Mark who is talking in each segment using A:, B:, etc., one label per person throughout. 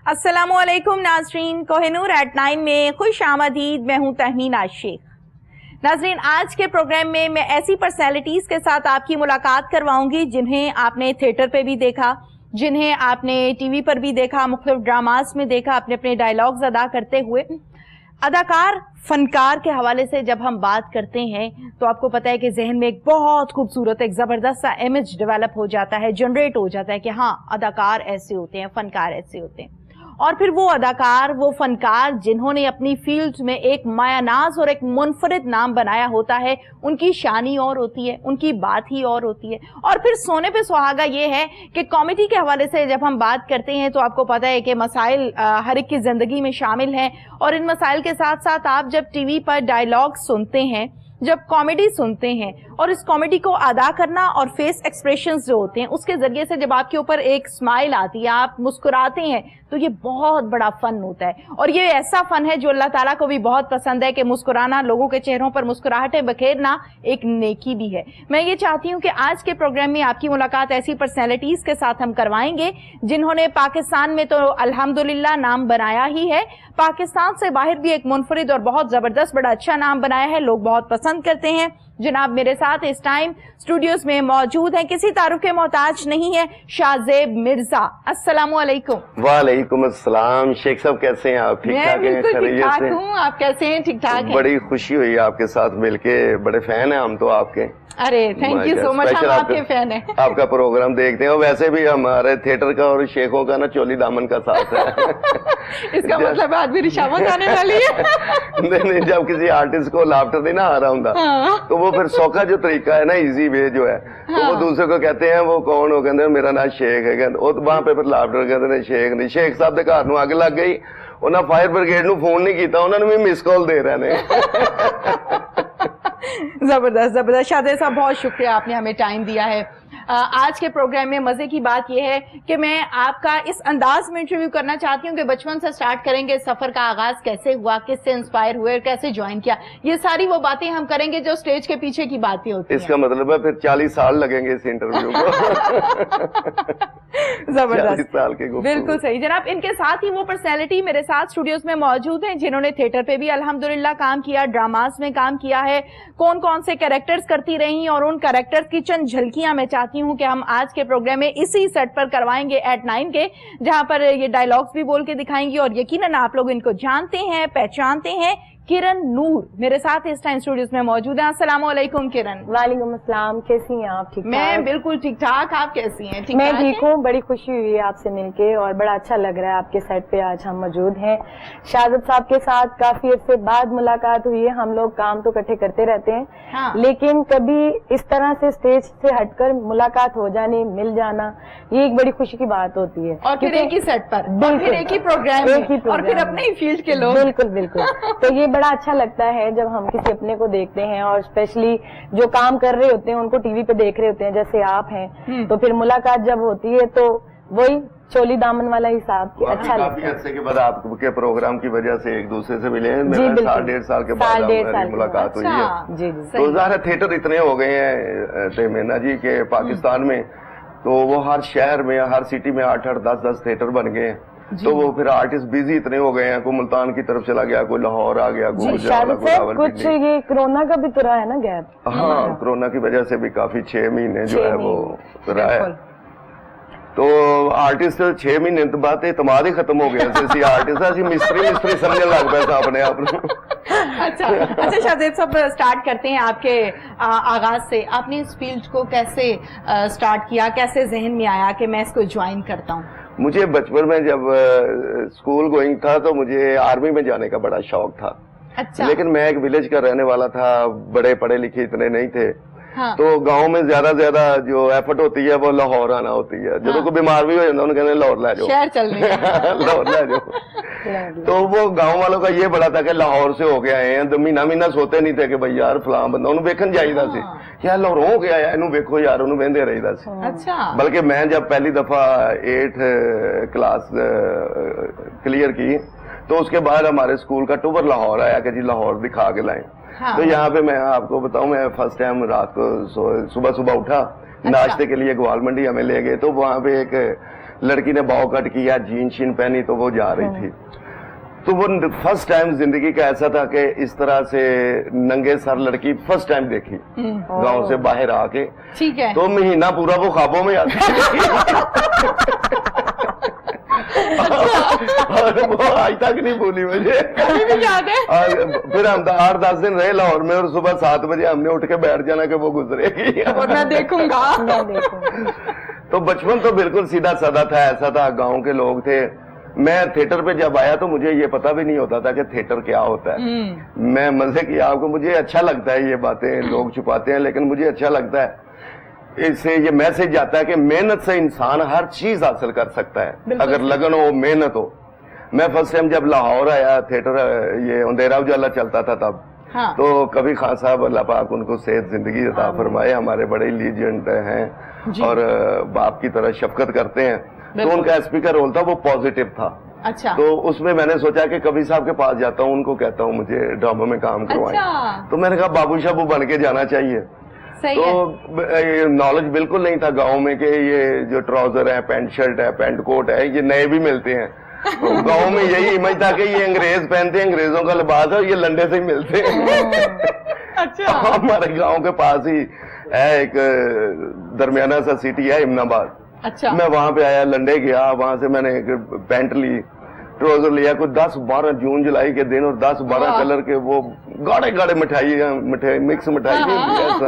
A: अस्सलामुअलैकुम नाज़रीन, कोहिनूर एट 9 में खुश आमदीद। मैं हूं तहमीना शेख। नाज़रीन, आज के प्रोग्राम में मैं ऐसी पर्सनैलिटीज़ के साथ आपकी मुलाकात करवाऊंगी जिन्हें आपने थिएटर पे भी देखा, जिन्हें आपने टीवी पर भी देखा, मुख्तलिफ ड्रामास में देखा, अपने अपने डायलॉग्स अदा करते हुए। अदाकार, फनकार के हवाले से जब हम बात करते हैं तो आपको पता है कि जहन में एक बहुत खूबसूरत, एक ज़बरदस्त सा इमेज डेवलप हो जाता है, जनरेट हो जाता है कि हाँ, अदाकार ऐसे होते हैं, फनकार ऐसे होते हैं। और फिर वो अदाकार, वो फनकार जिन्होंने अपनी फील्ड में एक मायानाज और एक मुनफरिद नाम बनाया होता है, उनकी शानी और होती है, उनकी बात ही और होती है। और फिर सोने पे सुहागा ये है कि कॉमेडी के हवाले से जब हम बात करते हैं तो आपको पता है कि मसाइल हर एक की ज़िंदगी में शामिल हैं, और इन मसाइल के साथ साथ आप जब टीवी पर डायलॉग सुनते हैं, जब कॉमेडी सुनते हैं, और इस कॉमेडी को अदा करना और फेस एक्सप्रेशंस जो होते हैं उसके ज़रिए से जब आपके ऊपर एक स्माइल आती है, आप मुस्कुराते हैं, तो ये बहुत बड़ा फ़न होता है। और ये ऐसा फ़न है जो अल्लाह ताला को भी बहुत पसंद है कि मुस्कुराना, लोगों के चेहरों पर मुस्कुराहटें बखेरना एक नेकी भी है। मैं ये चाहती हूँ कि आज के प्रोग्राम में आपकी मुलाकात ऐसी पर्सनैलिटीज़ के साथ हम करवाएंगे जिन्होंने पाकिस्तान में तो अल्हम्दुलिल्लाह नाम बनाया ही है, पाकिस्तान से बाहर भी एक मुनफरिद और बहुत ज़बरदस्त, बड़ा अच्छा नाम बनाया है, लोग बहुत पसंद करते हैं। जनाब मेरे साथ इस टाइम स्टूडियोज में मौजूद हैं, किसी तारुफ के मोहताज नहीं है, शाहजेब मिर्जा। अस्सलामुअलैकुम।
B: वालेकुम अस्सलाम। शेख साहब कैसे हैं आप? ठीक ठाक हैं?
A: बिल्कुल ठीक ठाक हूँ, आप कैसे हैं? ठीक ठाक हैं।
B: बड़ी खुशी हुई आपके साथ मिलके, बड़े फैन हैं हम तो आपके।
A: अरे थैंक यू सो मच, हम आपके फैन हैं।
B: आपका प्रोग्राम देखते हैं, और वैसे भी हमारे थिएटर का और शेखों का ना चोली दामन का साथ है।
A: इसका मतलब आज मेरी शामत आने वाली है।
B: नहीं, जब किसी आर्टिस्ट को लाफ्टर नहीं ना आ रहा होता,
A: हाँ।
B: तो वो फिर सौखा जो तरीका है ना, इजी वे जो है,
A: हाँ।
B: तो वो दूसरे को कहते हैं वो कौन हो, कहते हैं मेरा नाम शेख है, कहते वो वहां पे फिर लाफ्टर कहते हैं शेख नहीं। शेख साहब के घर नूं आग लग गई, उन्हें फायर ब्रिगेड नूं फोन नहीं किया, उन्होंने भी मिस कॉल दे रहे हैं।
A: जबरदस्त जबरदस्त। शाहजेब साहब बहुत शुक्रिया, आपने हमें टाइम दिया है। आज के प्रोग्राम में मजे की बात यह है कि मैं आपका इस अंदाज में इंटरव्यू करना चाहती हूँ कि बचपन से स्टार्ट करेंगे, सफर का आगाज कैसे हुआ, किससे इंस्पायर हुए, कैसे ज्वाइन किया, ये सारी वो बातें हम करेंगे जो स्टेज के पीछे की बातें होती हैं।
B: इसका मतलब है फिर 40 साल लगेंगे इस इंटरव्यू को।
A: जबरदस्त,
B: साल के।
A: बिल्कुल सही जनाब। इनके साथ ही वो पर्सनैलिटी मेरे साथ स्टूडियोज में मौजूद हैं जिन्होंने थिएटर पे भी अल्हम्दुलिल्लाह काम किया, ड्रामास में काम किया है, कौन कौन से कैरेक्टर्स करती रही, और उन कैरेक्टर्स की चंद झलकियां मैं चाहती हूं कि हम आज के प्रोग्राम में इसी सेट पर करवाएंगे एट 9 के, जहां पर ये डायलॉग्स भी बोल के दिखाएंगी, और यकीनन आप लोग इनको जानते हैं, पहचानते हैं। किरण नूर मेरे साथ इस टाइम स्टूडियोज में मौजूद है। अस्सलामुअलैकुम किरण।
C: वालेकुम अस्सलाम, कैसी हैं आप? ठीक?
A: मैं बिल्कुल ठीक ठाक, आप कैसी हैं?
C: मैं ठीक हूँ, बड़ी खुशी हुई है आपसे मिलके, और बड़ा अच्छा लग रहा है आपके सेट पे आज हम मौजूद हैं। शाहजेब साहब के साथ काफी अरसे बाद मुलाकात हुई है। हम लोग काम तो इकट्ठे करते रहते हैं,
A: हाँ।
C: लेकिन कभी इस तरह से स्टेज से हटकर मुलाकात हो जानी, मिल जाना, ये एक बड़ी खुशी की बात होती है।
A: और फिर एक ही सेट पर, और फिर एक ही प्रोग्राम, और फिर अपने ही फील्ड के लोग।
C: बिल्कुल बिल्कुल। तो ये बड़ा अच्छा लगता है जब हम किसी अपने को देखते हैं, और स्पेशली जो काम कर रहे होते हैं उनको टीवी पे देख रहे होते हैं, जैसे आप हैं, तो फिर मुलाकात जब होती है तो वही चोली दामन वाला हिसाब अच्छा लगता है।
B: काफी अर्से के बाद आपके प्रोग्राम की वजह से एक दूसरे से मिले हैं।
C: जी बिल्कुल,
B: 1.5 साल के बाद हमारी मुलाकात हुई है।
C: जी जी।
B: तो ज़ाहिर थिएटर इतने हो गए हैं तहमीना जी के पाकिस्तान में, तो वो हर शहर में, हर सिटी में 8-8, 10-10 थिएटर बन गए हैं। तो वो फिर आर्टिस्ट बिजी इतने हो गए हैं, कोई मुल्तान की तरफ चला गया, कोई लाहौर आ गया, कोई
C: कुछ ये कोरोना का भी तो रहा है ना गैप।
B: हाँ, कोरोना की वजह से भी काफी 6 महीने जो है वो रहा है। तो आर्टिस्ट 6 महीने तो बात इतमाद ही खत्म हो गया। आर्टिस्ट मिस्त्री समझने लग पाया अपने आप।
A: अच्छा शाहजेब साहब, स्टार्ट करते हैं आपके आगाज से। आपने इस फील्ड को कैसे स्टार्ट किया, कैसे जहन में आया कि मैं इसको ज्वाइन करता हूँ?
B: मुझे बचपन में जब स्कूल गोइंग था तो मुझे आर्मी में जाने का बड़ा शौक था।
A: अच्छा।
B: लेकिन मैं एक विलेज का रहने वाला था, बड़े पढ़े लिखे इतने नहीं थे।
A: हाँ।
B: तो गांव में ज्यादा जो एफर्ट होती है वो लाहौर आना होती है। जब कोई बीमार भी हो जाता है उन्हें कहते हैं लाहौर ले जाओ,
A: शहर चल रही है।
B: लाहौर ले जाओ। तो वो गांव वालों का ये बड़ा था कि लाहौर से हो के आए हैं, तो महीना सोते नहीं थे कि भाई यार फलां बंदा उन्हें वेखन जाइदा सी, यार लाहौर हो के आया, इन्हू वेखो यार, उन्हें वेंदे रहीदा सी।
A: अच्छा।
B: बल्कि मैं जब पहली दफा 8 क्लास क्लियर की तो उसके बाद हमारे स्कूल का टूर लाहौर आया कि जी लाहौर दिखा के लाएं। हाँ। तो यहाँ पे मैं आपको बताऊं, मैं फर्स्ट टाइम रात को सुबह उठा, नाश्ते के लिए ग्वाल मंडी हमें ले गए। तो वहाँ पे एक लड़की ने बाव कट किया, जीन शीन पहनी तो वो जा रही थी। तो वो फर्स्ट टाइम जिंदगी का ऐसा था कि इस तरह से नंगे सर लड़की फर्स्ट टाइम देखी गांव से बाहर आके।
A: ठीक है।
B: तो महीना पूरा वो ख्वाबों में आती और वो आज तक नहीं भूली मुझे,
A: अभी भी याद है।
B: और फिर हम 8-10 दिन रहे लाहौर में और सुबह 7 बजे हमने उठ के बैठ जाना कि वो गुजरेगी
A: और मैं देखूंगा।
B: तो बचपन तो बिल्कुल सीधा साधा था, ऐसा था, गांव के लोग थे। मैं थिएटर पे जब आया तो मुझे ये पता भी नहीं होता था कि थिएटर क्या होता है। मैं मजे की आपको, मुझे अच्छा लगता है ये बातें लोग छुपाते हैं, लेकिन मुझे अच्छा लगता है, इससे ये मैसेज जाता है कि मेहनत से इंसान हर चीज हासिल कर सकता है अगर लगन हो, मेहनत हो। मैं फर्स्ट टाइम जब लाहौर आया, थिएटर ये अंधेरा उजाला चलता था तब।
A: हाँ।
B: तो कभी खान साहब अल्लाह पाक उनको सेहत जिंदगी अता फरमाए, हमारे बड़े लीजेंड हैं और बाप की तरह शफकत करते हैं। तो उनका स्पीकर रोल था, वो पॉजिटिव था।
A: अच्छा।
B: तो उसमें मैंने सोचा कि कभी साहब के पास जाता हूँ, उनको कहता हूँ मुझे ड्रामा में काम करवाएं।
A: अच्छा।
B: तो मैंने कहा बाबू शाबू बन के जाना चाहिए।
A: सही
B: तो नॉलेज बिल्कुल नहीं था गांव में कि ये जो ट्राउजर है, पैंट शर्ट है, पैंट कोट है, ये नए भी मिलते हैं। तो गांव में यही इमेज था कि ये अंग्रेज पहनते हैं, अंग्रेजों का लिबास है, ये लंडे से ही मिलते हैं।
A: अच्छा।
B: हमारे गांव के पास ही है एक दरमियाना सा सिटी है इमनाबाद।
A: अच्छा।
B: मैं वहां पे आया, लंडे गया, वहां से मैंने एक पैंट ली, ट्राउजर लिया, कुछ 10-12 जून जुलाई के दिन, और 10-12 कलर के वो गाढ़े गाढ़े मिठाई मिक्स मिठाई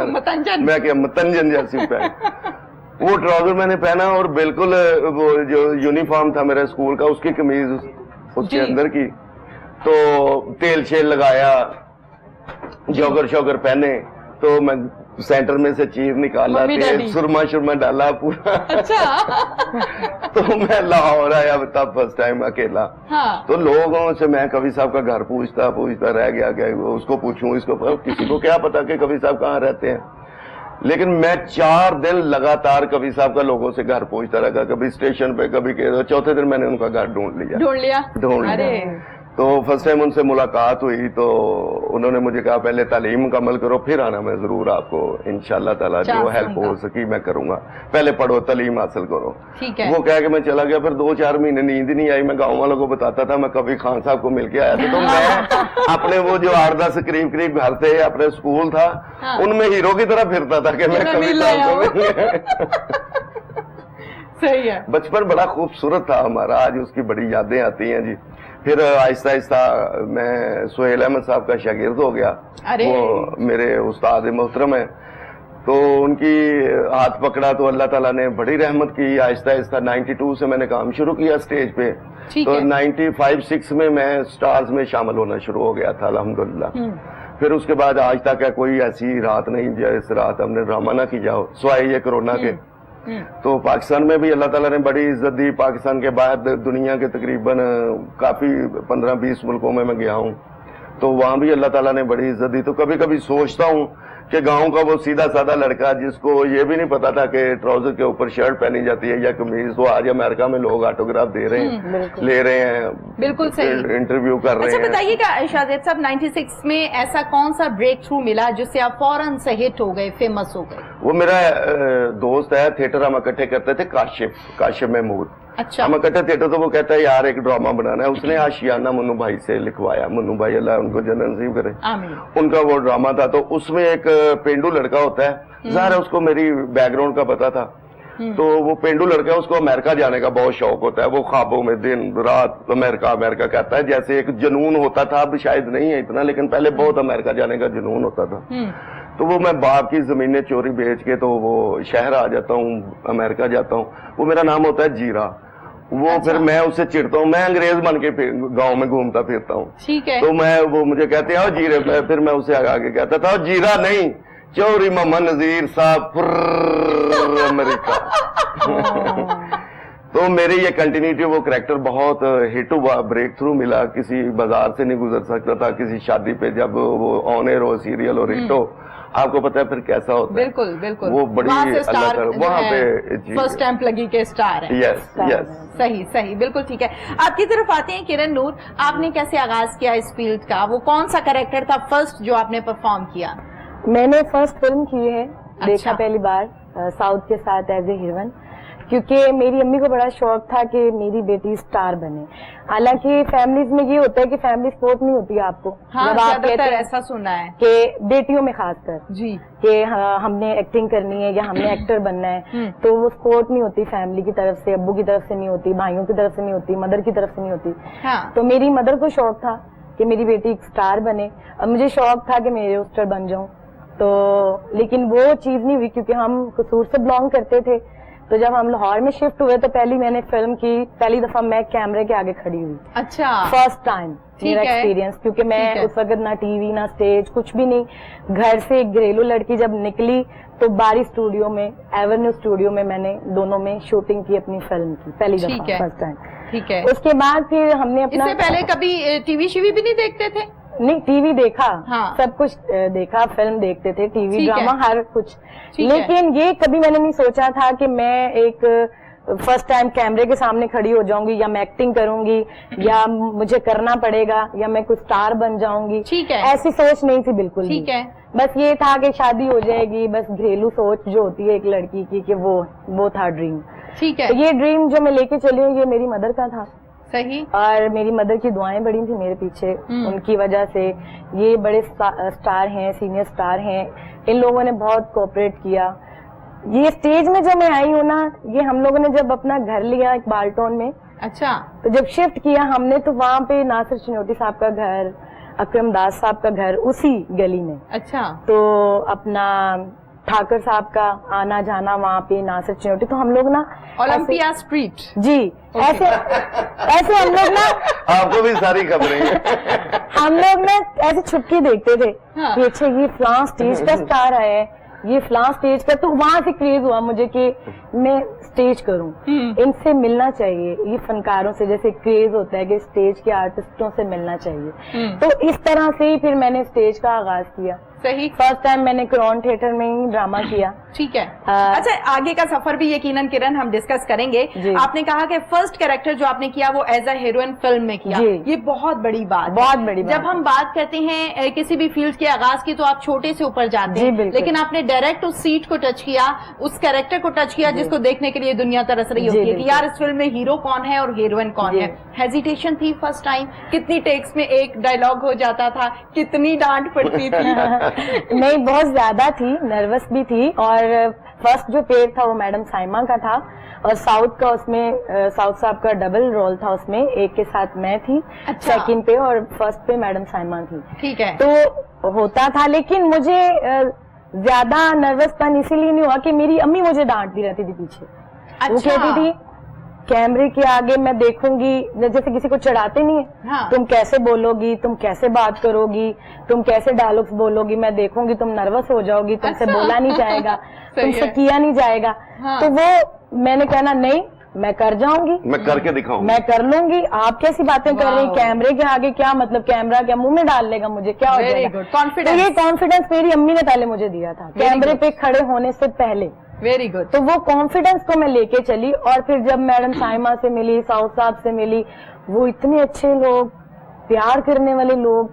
A: मतंजन।
B: मैं क्या मतंजन जैसी पैंट, वो ट्राउजर मैंने पहना, और बिल्कुल वो जो यूनिफॉर्म था मेरे स्कूल का, उसकी कमीज उसके अंदर की, तो तेल शेल लगाया, जॉगर शॉगर पहने, तो मैं सेंटर में से चीर निकाला, तेल सुरमा शुरमा डाला पूरा। अच्छा। तो मैं लाहौर आया तब फर्स्ट टाइम अकेला। हाँ। तो लोगों से मैं कवि साहब का घर पूछता रह गया, क्या उसको पूछूं, इसको, किसी को क्या पता कि कवि साहब कहाँ रहते हैं। लेकिन मैं 4 दिन लगातार कवि साहब का लोगों से घर पूछता रहा, कभी स्टेशन पे, कभी चौथे दिन मैंने उनका घर ढूंढ लिया। तो फर्स्ट टाइम उनसे मुलाकात हुई तो उन्होंने मुझे कहा पहले तालीम मुकम्मल करो, फिर आना, मैं जरूर आपको इंशाल्लाह ताला जो हेल्प हो सकी मैं करूंगा, पहले पढ़ो, तालीम हासिल करो। ठीक है। वो कह के मैं चला गया, फिर 2-4 महीने नींद नहीं आई। मैं गाँव वालों को बताता था मैं कभी खान साहब को मिल के आया था। तो मैं अपने वो जो 8-10 करीब घर थे, अपने स्कूल था, उनमें हीरो की तरह फिरता था कि मैं कभी साहब को सही है। बचपन बड़ा खूबसूरत था हमारा, आज उसकी बड़ी यादें आती हैं जी। फिर आहिस्ता आहिस्ता मैं सुहेल अहमद साहब का शागिर्द हो गया, वो मेरे उस्ताद मोहतरम है, तो उनकी हाथ पकड़ा तो अल्लाह ताला ने बड़ी रहमत की। आहिस्ता आहिस्ता 92 से मैंने काम शुरू किया स्टेज पे, तो 95-6 में मैं स्टार्स में शामिल होना शुरू हो गया था अल्हम्दुलिल्लाह। फिर उसके बाद आज तक है कोई ऐसी रात नहीं जिस रात हमने ड्रामा ना की जाओ, सिवाय ये कोरोना के। तो पाकिस्तान में भी अल्लाह ताला ने बड़ी इज्जत दी। पाकिस्तान के बाद दुनिया के तकरीबन काफी 15-20 मुल्कों में मैं गया हूँ, तो वहां भी अल्लाह ताला ने बड़ी इज्जत दी। तो कभी कभी सोचता हूँ कि गांव का वो सीधा साधा लड़का जिसको ये भी नहीं पता था कि ट्राउजर के ऊपर शर्ट पहनी जाती है या कमीज, तो आज अमेरिका में लोग ऑटोग्राफ दे रहे हैं, ले रहे हैं, बिल्कुल सही, इंटरव्यू कर रहे हैं।
A: अच्छा बताइएगा शाजिद साहब, 96 में ऐसा कौन सा ब्रेक थ्रू मिला जिससे आप फौरन से हिट हो गए, फेमस हो गए?
B: वो मेरा दोस्त है, थिएटर हम इकट्ठे करते थे, काशिफ महमूद। अच्छा। हम इकट्ठे थिएटर, तो वो कहता है यार एक ड्रामा बनाना है। उसने आशियाना मन्नू भाई से लिखवाया, मन्नू भाई अल्लाह उनको जन्नत नसीब करे, उनका वो ड्रामा था। तो उसमें एक पेंडू लड़का होता है, ज़ाहिर है उसको मेरी बैकग्राउंड का पता था, तो वो पेंडू लड़का, उसको अमेरिका जाने का बहुत शौक होता है, वो ख्वाबों में दिन रात अमेरिका कहता है, जैसे एक जुनून होता था, अब शायद नहीं है इतना, लेकिन पहले बहुत अमेरिका जाने का जुनून होता था। तो वो मैं बाप की जमीनें चोरी बेच के तो वो शहर आ जाता हूँ, अमेरिका जाता हूँ। वो मेरा नाम होता है जीरा। वो अच्छा। फिर मैं उससे चिढ़ता हूँ, मैं अंग्रेज बन के गाँव में घूमता फिरता हूँ, ठीक है। तो वो मुझे कहते हैं जीरे, फिर मैं उसे आगे कहता था जीरा नहीं, चौरी मोहम्मद नजीर साहब अमेरिका। तो मेरी ये कंटिन्यूटी, वो करैक्टर बहुत हिट हुआ, ब्रेक थ्रू मिला, किसी बाजार से नहीं गुजर सकता था, किसी शादी पे जब वो ऑन एयर हो, सीरियल और हिट हो, आपको पता है फिर कैसा होता है। बिल्कुल बिल्कुल, वो बड़ी वहाँ पे
A: फर्स्ट स्टैंप लगी के स्टार है।
B: यस यस,
A: सही सही, बिल्कुल ठीक है। आपकी तरफ आते हैं किरण नूर, आपने कैसे आगाज किया इस फील्ड का? वो कौन सा कैरेक्टर था फर्स्ट जो आपने परफॉर्म किया?
C: मैंने फर्स्ट फिल्म की है, देखा पहली बार साउथ के साथ एज ए हीरोइन, क्योंकि मेरी अम्मी को बड़ा शौक था कि मेरी बेटी स्टार बने। हालांकि फैमिलीज में ये होता है कि फैमिली सपोर्ट नहीं होती आपको,
A: हाँ,
C: जब आप कहते
A: ज्यादातर
C: हैं
A: ऐसा सुना है
C: कि बेटियों में खासकर
A: जी
C: कि हाँ, हमने एक्टिंग करनी है या हमने एक्टर बनना है, तो वो सपोर्ट नहीं होती फैमिली की तरफ से, अब्बू की तरफ से नहीं होती, भाइयों की तरफ से नहीं होती, मदर की तरफ से नहीं होती।
A: हाँ
C: तो मेरी मदर को शौक था कि मेरी बेटी एक स्टार बने, और मुझे शौक था कि मेरे रोस्टर बन जाऊं। तो लेकिन वो चीज नहीं हुई, क्योंकि हम कसूर से बिलोंग करते थे। तो जब हम लाहौर में शिफ्ट हुए तो मैंने फिल्म की पहली दफा मैं कैमरे के आगे खड़ी हुई,
A: अच्छा
C: फर्स्ट टाइम
A: ठीक
C: मेरा
A: है।
C: एक्सपीरियंस, क्योंकि
A: ठीक
C: मैं
A: है।
C: उस वक्त ना टीवी ना स्टेज कुछ भी नहीं, घर से एक घरेलू लड़की जब निकली तो बारी स्टूडियो में, एवेन्यू स्टूडियो में मैंने दोनों में शूटिंग की अपनी फिल्म की पहली
A: ठीक
C: दफा,
A: है।
C: First time.
A: ठीक है।
C: उसके बाद फिर हमने अपना
A: इससे पहले कभी टीवी शीवी भी नहीं देखते थे?
C: नहीं, टीवी देखा,
A: हाँ।
C: सब कुछ देखा, फिल्म देखते थे, टीवी
A: ठीक है।
C: ड्रामा हर कुछ,
A: ठीक है।
C: लेकिन ये कभी मैंने नहीं सोचा था कि मैं एक फर्स्ट टाइम कैमरे के सामने खड़ी हो जाऊंगी, या मैं एक्टिंग करूंगी, या मुझे करना पड़ेगा, या मैं कुछ स्टार बन जाऊंगी।
A: ठीक है।
C: ऐसी सोच नहीं थी बिल्कुल भी।
A: ठीक है।
C: बस ये था कि शादी हो जाएगी, बस घरेलू सोच जो होती है एक लड़की की, कि वो था ड्रीम।
A: ठीक है।
C: तो ये ड्रीम जो मैं लेके चली हूँ ये मेरी मदर का था,
A: सही।
C: और मेरी मदर की दुआएं बड़ी थी मेरे पीछे, उनकी वजह से ये बड़े स्टार हैं, सीनियर स्टार हैं, इन लोगों ने बहुत कोऑपरेट किया। ये स्टेज में जो मैं आई हूँ ना, ये हम लोगों ने जब अपना घर लिया एक बाल्टोन में,
A: अच्छा
C: तो जब शिफ्ट किया हमने, तो वहाँ पे नासिर चिनोटी साहब का घर, अकरम दास साहब का घर उसी गली में,
A: अच्छा
C: तो अपना ठाकर साहब का आना जाना वहाँ पे, नासिर चिनोटी, तो हम लोग ना
A: ओलंपिया स्ट्रीट।
C: जी ऐसे हम लोग ना
B: आपको भी सारी खबरें हैं।
C: हम लोग ना ऐसे छुपके देखते थे
A: हाँ।
C: कि अच्छा ये फ्लां स्टेज का स्टार है, ये फ्लां स्टेज का, तो वहां से क्रेज हुआ मुझे कि मैं स्टेज करूं, इनसे मिलना चाहिए, ये फनकारों से जैसे क्रेज होता है कि स्टेज के आर्टिस्टों से मिलना चाहिए। तो इस तरह से ही फिर मैंने स्टेज का आगाज किया।
A: सही।
C: फर्स्ट टाइम मैंने क्राउन थिएटर में ही ड्रामा किया।
A: ठीक है।
C: हाँ।
A: अच्छा, आगे का सफर भी यकीनन किरण हम डिस्कस करेंगे।
C: जी।
A: आपने कहा कि फर्स्ट कैरेक्टर जो आपने किया वो एज अ हीरोइन फिल्म में किया,
C: जी।
A: ये बहुत बड़ी बात,
C: बहुत बड़ी बात
A: जब हम बात करते हैं किसी भी फील्ड के आगाज की, तो आप छोटे से ऊपर जाते
C: जी,
A: हैं,
C: बिल्कुल।
A: लेकिन आपने डायरेक्ट उस सीट को टच किया, उस कैरेक्टर को टच किया जिसको देखने के लिए दुनिया तरस रही
C: जी,
A: होती है कि
C: बिल्कुल।
A: यार इस फिल्म में हीरो कौन है और हीरोइन कौन
C: जी।
A: है। हेजिटेशन थी फर्स्ट टाइम? कितनी टेक्स में एक डायलॉग हो जाता था? कितनी डांट पड़ती थी?
C: नहीं, बहुत ज्यादा थी, नर्वस भी थी, और फर्स्ट जो पेड़ था वो मैडम साइमा का था, और साउथ का उसमें साउथ साहब का डबल रोल था उसमें, एक के साथ मैं थी
A: अच्छा।
C: सेकंड पे, और फर्स्ट पे मैडम साइमा थी।
A: ठीक है।
C: तो होता था, लेकिन मुझे ज्यादा नर्वसपन इसीलिए नहीं हुआ कि मेरी अम्मी मुझे डांटती रहती थी पीछे। वो
A: अच्छा।
C: कहती थी कैमरे के आगे मैं देखूंगी, जैसे किसी को चढ़ाते नहीं है,
A: हाँ।
C: तुम कैसे बोलोगी, तुम कैसे बात करोगी, तुम कैसे डायलॉग्स बोलोगी, मैं देखूंगी, तुम नर्वस हो जाओगी, तुमसे
A: अच्छा।
C: बोला नहीं जाएगा,
A: सही
C: तुमसे
A: है।
C: किया नहीं जाएगा।
A: हाँ।
C: तो वो मैंने कहना नहीं, मैं कर जाऊंगी,
B: मैं करके दिखाऊंगा।
C: मैं कर लूंगी, आप कैसी बातें कर रही,
A: वाह।
C: कैमरे के आगे क्या मतलब, कैमरा क्या मुंह में डाल लेगा मुझे, क्या हो
A: Very
C: जाएगा।
A: good.
C: तो
A: Confidence.
C: ये कॉन्फिडेंस मेरी अम्मी ने पहले मुझे दिया था,
A: Very
C: कैमरे
A: good.
C: पे खड़े होने से पहले।
A: Very good.
C: तो वो कॉन्फिडेंस को मैं लेके चली, और फिर जब मैडम साइमा से मिली, साउथ साहब से मिली, वो इतने अच्छे लोग, प्यार करने वाले लोग,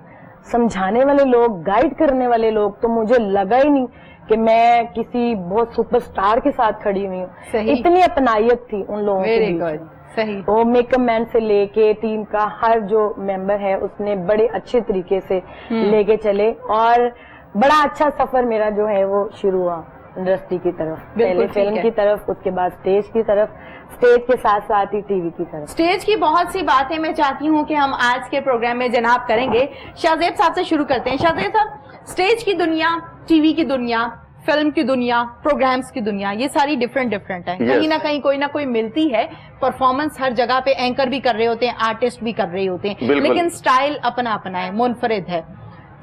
C: समझाने वाले लोग, गाइड करने वाले लोग, तो मुझे लगा ही नहीं कि मैं किसी बहुत सुपरस्टार के साथ खड़ी हुई हूँ।
A: सही।
C: इतनी अपनायत थी उन लोगों के
A: वेरी
C: बीच में।
A: गुड। सही।
C: वो मेकअप मैन से लेके टीम का हर जो मेंबर है उसने बड़े अच्छे तरीके से लेके चले, और बड़ा अच्छा सफर मेरा जो है वो शुरू हुआ इंडस्ट्री की तरफ, पहले
A: ठीक
C: फिल्म
A: है।
C: की तरफ, उसके बाद स्टेज की तरफ, स्टेज के साथ साथ ही टीवी की तरफ।
A: स्टेज की बहुत सी बातें मैं चाहती हूँ कि हम आज के प्रोग्राम में जनाब करेंगे। शाहजेब साहब से शुरू करते हैं। शाहजेब साहब, स्टेज की दुनिया, टीवी की दुनिया, फिल्म की दुनिया, प्रोग्राम्स की दुनिया, ये सारी डिफरेंट है।
B: Yes.
A: कहीं ना कहीं कोई ना कोई मिलती है। परफॉर्मेंस हर जगह पे एंकर भी कर रहे होते हैं, आर्टिस्ट भी कर रहे होते हैं,
B: बिल्कुल।
A: लेकिन स्टाइल अपना अपना है, मुनफरिद है।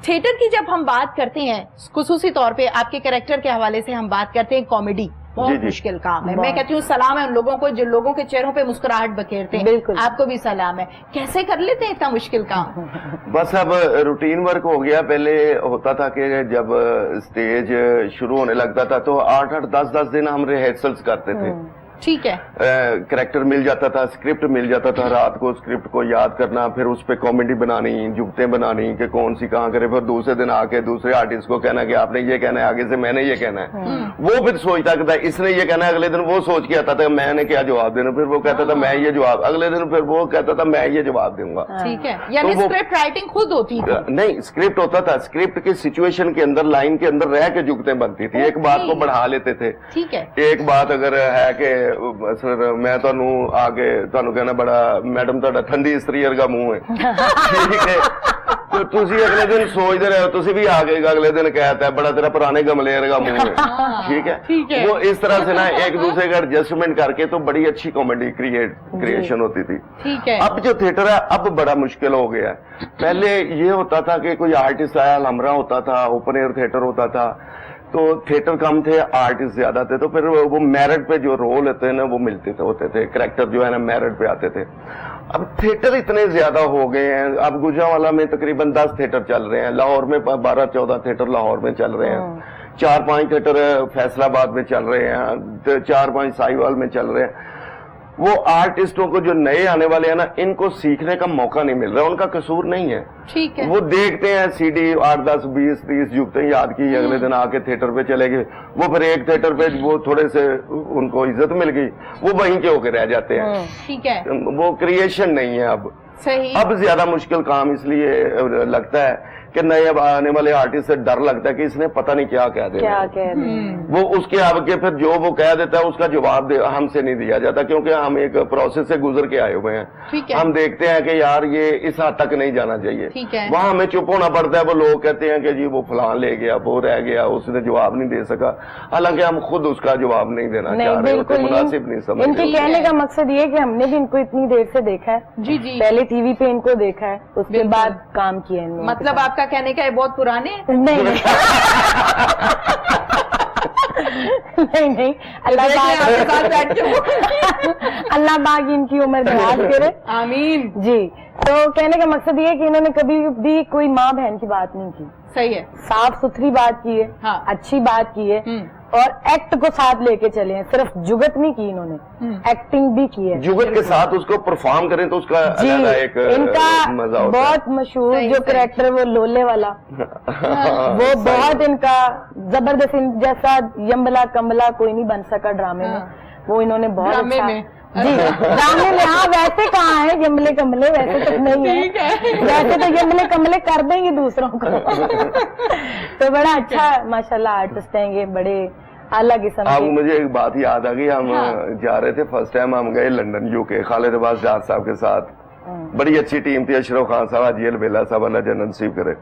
A: थिएटर की जब हम बात करते हैं, खुसूसी तौर पे आपके कैरेक्टर के हवाले से हम बात करते हैं, कॉमेडी बहुत
B: जी, जी।
A: मुश्किल काम है।
C: बहुत।
A: मैं कहती हूँ सलाम है उन लोगों को जिन लोगों के चेहरों पे मुस्कुराहट बखेरते हैं।
C: बिल्कुल।
A: आपको भी सलाम है। कैसे कर लेते हैं इतना मुश्किल काम?
B: बस अब रूटीन वर्क हो गया। पहले होता था कि जब स्टेज शुरू होने लगता था तो 8-8, 10-10 दिन हम रिहर्सल्स करते थे।
A: ठीक है,
B: करेक्टर मिल जाता था, स्क्रिप्ट मिल जाता था, रात को स्क्रिप्ट को याद करना, फिर उस पे कॉमेडी बनानी, जुगतें बनानी कि कौन सी कहाँ करे, फिर दूसरे दिन आके दूसरे आर्टिस्ट को कहना कि आपने ये कहना है, आगे से मैंने ये कहना है। वो फिर सोचता था इसने ये कहना है, अगले दिन वो सोच के आता था मैंने क्या जवाब देना, फिर वो कहता था मैं ये जवाब, अगले दिन फिर वो कहता था मैं ये जवाब दूंगा।
A: ठीक है, यानी स्क्रिप्ट राइटिंग खुद होती थी?
B: नहीं, स्क्रिप्ट होता था, स्क्रिप्ट की सिचुएशन के अंदर, लाइन के अंदर रह के जुगतें बनती थी, एक बात को बढ़ा लेते थे।
A: ठीक है,
B: एक बात अगर है कि सर मैं ਤੁਹਾਨੂੰ आगे ਤੁਹਾਨੂੰ कहना बड़ा मैडम ਤੁਹਾਡਾ ਠੰਡੀ ਇਸਤਰੀ ਵਰਗਾ ਮੂੰਹ ਹੈ, ठीक है, तो ਤੁਸੀਂ अगले दिन सोचते रहे हो, ਤੁਸੀਂ भी आगे अगले दिन कहता है बड़ा तेरा पुराने गमले वरगा मुंह है, ठीक है, वो इस तरह से ना एक दूसरे का एडजस्टमेंट करके तो बड़ी अच्छी कॉमेडी क्रिएशन होती थी।
A: ठीक है,
B: अब जो थिएटर है अब बड़ा मुश्किल हो गया है। पहले ये होता था कि कोई आर्टिस्ट आया, लमरा होता था, ओपन एयर थिएटर होता था, तो थिएटर कम थे, आर्टिस्ट ज्यादा थे, तो फिर वो मेरिट पे जो रोल होते हैं ना वो मिलते होते थे, कैरेक्टर जो है ना मेरिट पे आते थे। अब थिएटर इतने ज्यादा हो गए हैं, अब गुजरांवाला में तकरीबन 10 थिएटर चल रहे हैं, लाहौर में 12-14 थिएटर लाहौर में चल रहे हैं, 4-5 थिएटर फैसलाबाद में चल रहे हैं, 4-5 साहिवाल में चल रहे हैं। वो आर्टिस्टों को जो नए आने वाले हैं ना, इनको सीखने का मौका नहीं मिल रहा, उनका कसूर नहीं है।
A: ठीक है,
B: वो देखते हैं सीडी 8-10-20-30 जुगतें याद की, अगले दिन आके थिएटर पे चले गए, वो फिर एक थिएटर पे वो थोड़े से उनको इज्जत मिल गई, वो वहीं के होके रह जाते हैं।
A: ठीक है,
B: वो क्रिएशन नहीं है अब।
A: सही,
B: अब ज्यादा मुश्किल काम इसलिए लगता है कि नए अब आने वाले आर्टिस्ट से डर लगता है कि इसने पता नहीं क्या कह दिया, वो उसके आगे फिर जो वो कह देता है उसका जवाब हमसे नहीं दिया जाता, क्योंकि हम एक प्रोसेस से गुजर के आए हुए हैं।
A: ठीक है,
B: हम देखते हैं कि यार ये इस हद तक नहीं जाना चाहिए,
A: ठीक है,
B: वहां हमें चुप होना पड़ता है। वो लोग कहते हैं कि जी वो फलां ले गया, वो रह गया, उसने जवाब नहीं दे सका, हालांकि हम खुद उसका जवाब नहीं देना चाह रहे होते, मुनासिब नहीं समझते।
C: इनके कहने का मकसद ये कि हमने भी इनको इतनी देर से देखा है,
A: जी जी,
C: पहले टीवी पे इनको देखा है, उसके बाद काम किया है।
A: मतलब आपका कहने का है बहुत पुराने?
C: नहीं नहीं, अल्लाह अल्लाह पाक इनकी उम्र दराज करे, आमीन जी। तो कहने का मकसद ये है कि इन्होंने कभी भी कोई माँ बहन की बात नहीं की,
A: सही है,
C: साफ सुथरी बात की है, हाँ, अच्छी बात की है, और एक्ट को साथ लेके चले हैं। सिर्फ जुगत नहीं की इन्होंने, एक्टिंग भी की है,
B: जुगत के साथ उसको परफॉर्म करें तो उसका अलग एक
C: इनका
B: मजा होता
C: बहुत मशहूर जो कैरेक्टर वो लोले वाला वो बहुत इनका जबरदस्त, जैसा यम्बला कमला कोई नहीं बन सका ड्रामे में, वो इन्होंने बहुत अच्छा जी ड्रामे में। हाँ, वैसे कहाँ है यमले कमले, वैसे तो नहीं है, वैसे तो यमले कमले कर देंगे दूसरों को तो बड़ा अच्छा माशाल्लाह आर्टिस्ट हैं ये, बड़े आला किस्म के।
B: मुझे एक बात याद आ गई, हम जा रहे थे, फर्स्ट टाइम हम गए लंदन यूके, खालिद अब्बास डार साहब के साथ, बड़ी अच्छी टीम थी, अशरफ खान साहब, हाजी अलबेला साहब, अल्लाह जन्नत नसीब करे।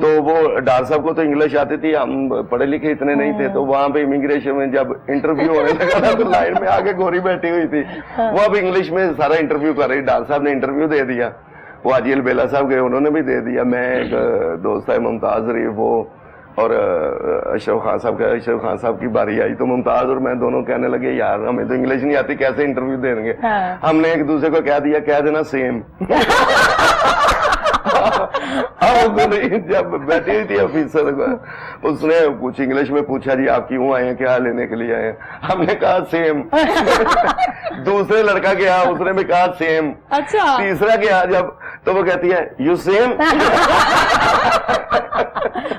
B: तो वो डार साहब को तो इंग्लिश आती थी, हम पढ़े लिखे इतने नहीं थे, तो वहां पे इमिग्रेशन में जब इंटरव्यू होने लगा था तो लाइन में आके गोरी बैठी हुई थी, वो अब इंग्लिश में सारा इंटरव्यू कर रही, डार साहब ने इंटरव्यू दे दिया, वो हाजी अलबेला साहब गए, उन्होंने भी दे दिया, मैं एक दोस्त है मुमताज रही, वो और अशरफ खान साहब का, अशरफ खान साहब की बारी आई तो मुमताज और मैं दोनों कहने लगे यार हमें तो इंग्लिश नहीं आती, कैसे इंटरव्यू देंगे। हमने एक दूसरे को कह दिया, कह देना सेम जब बैठी हुई थी ऑफिसर, उसने कुछ इंग्लिश में पूछा जी आप क्यों आए हैं, क्या लेने के लिए आए हैं, हमने कहा सेम दूसरे लड़का गया, उसने भी कहा सेम, अच्छा, तीसरा गया जब, तो वो कहती है यू सेम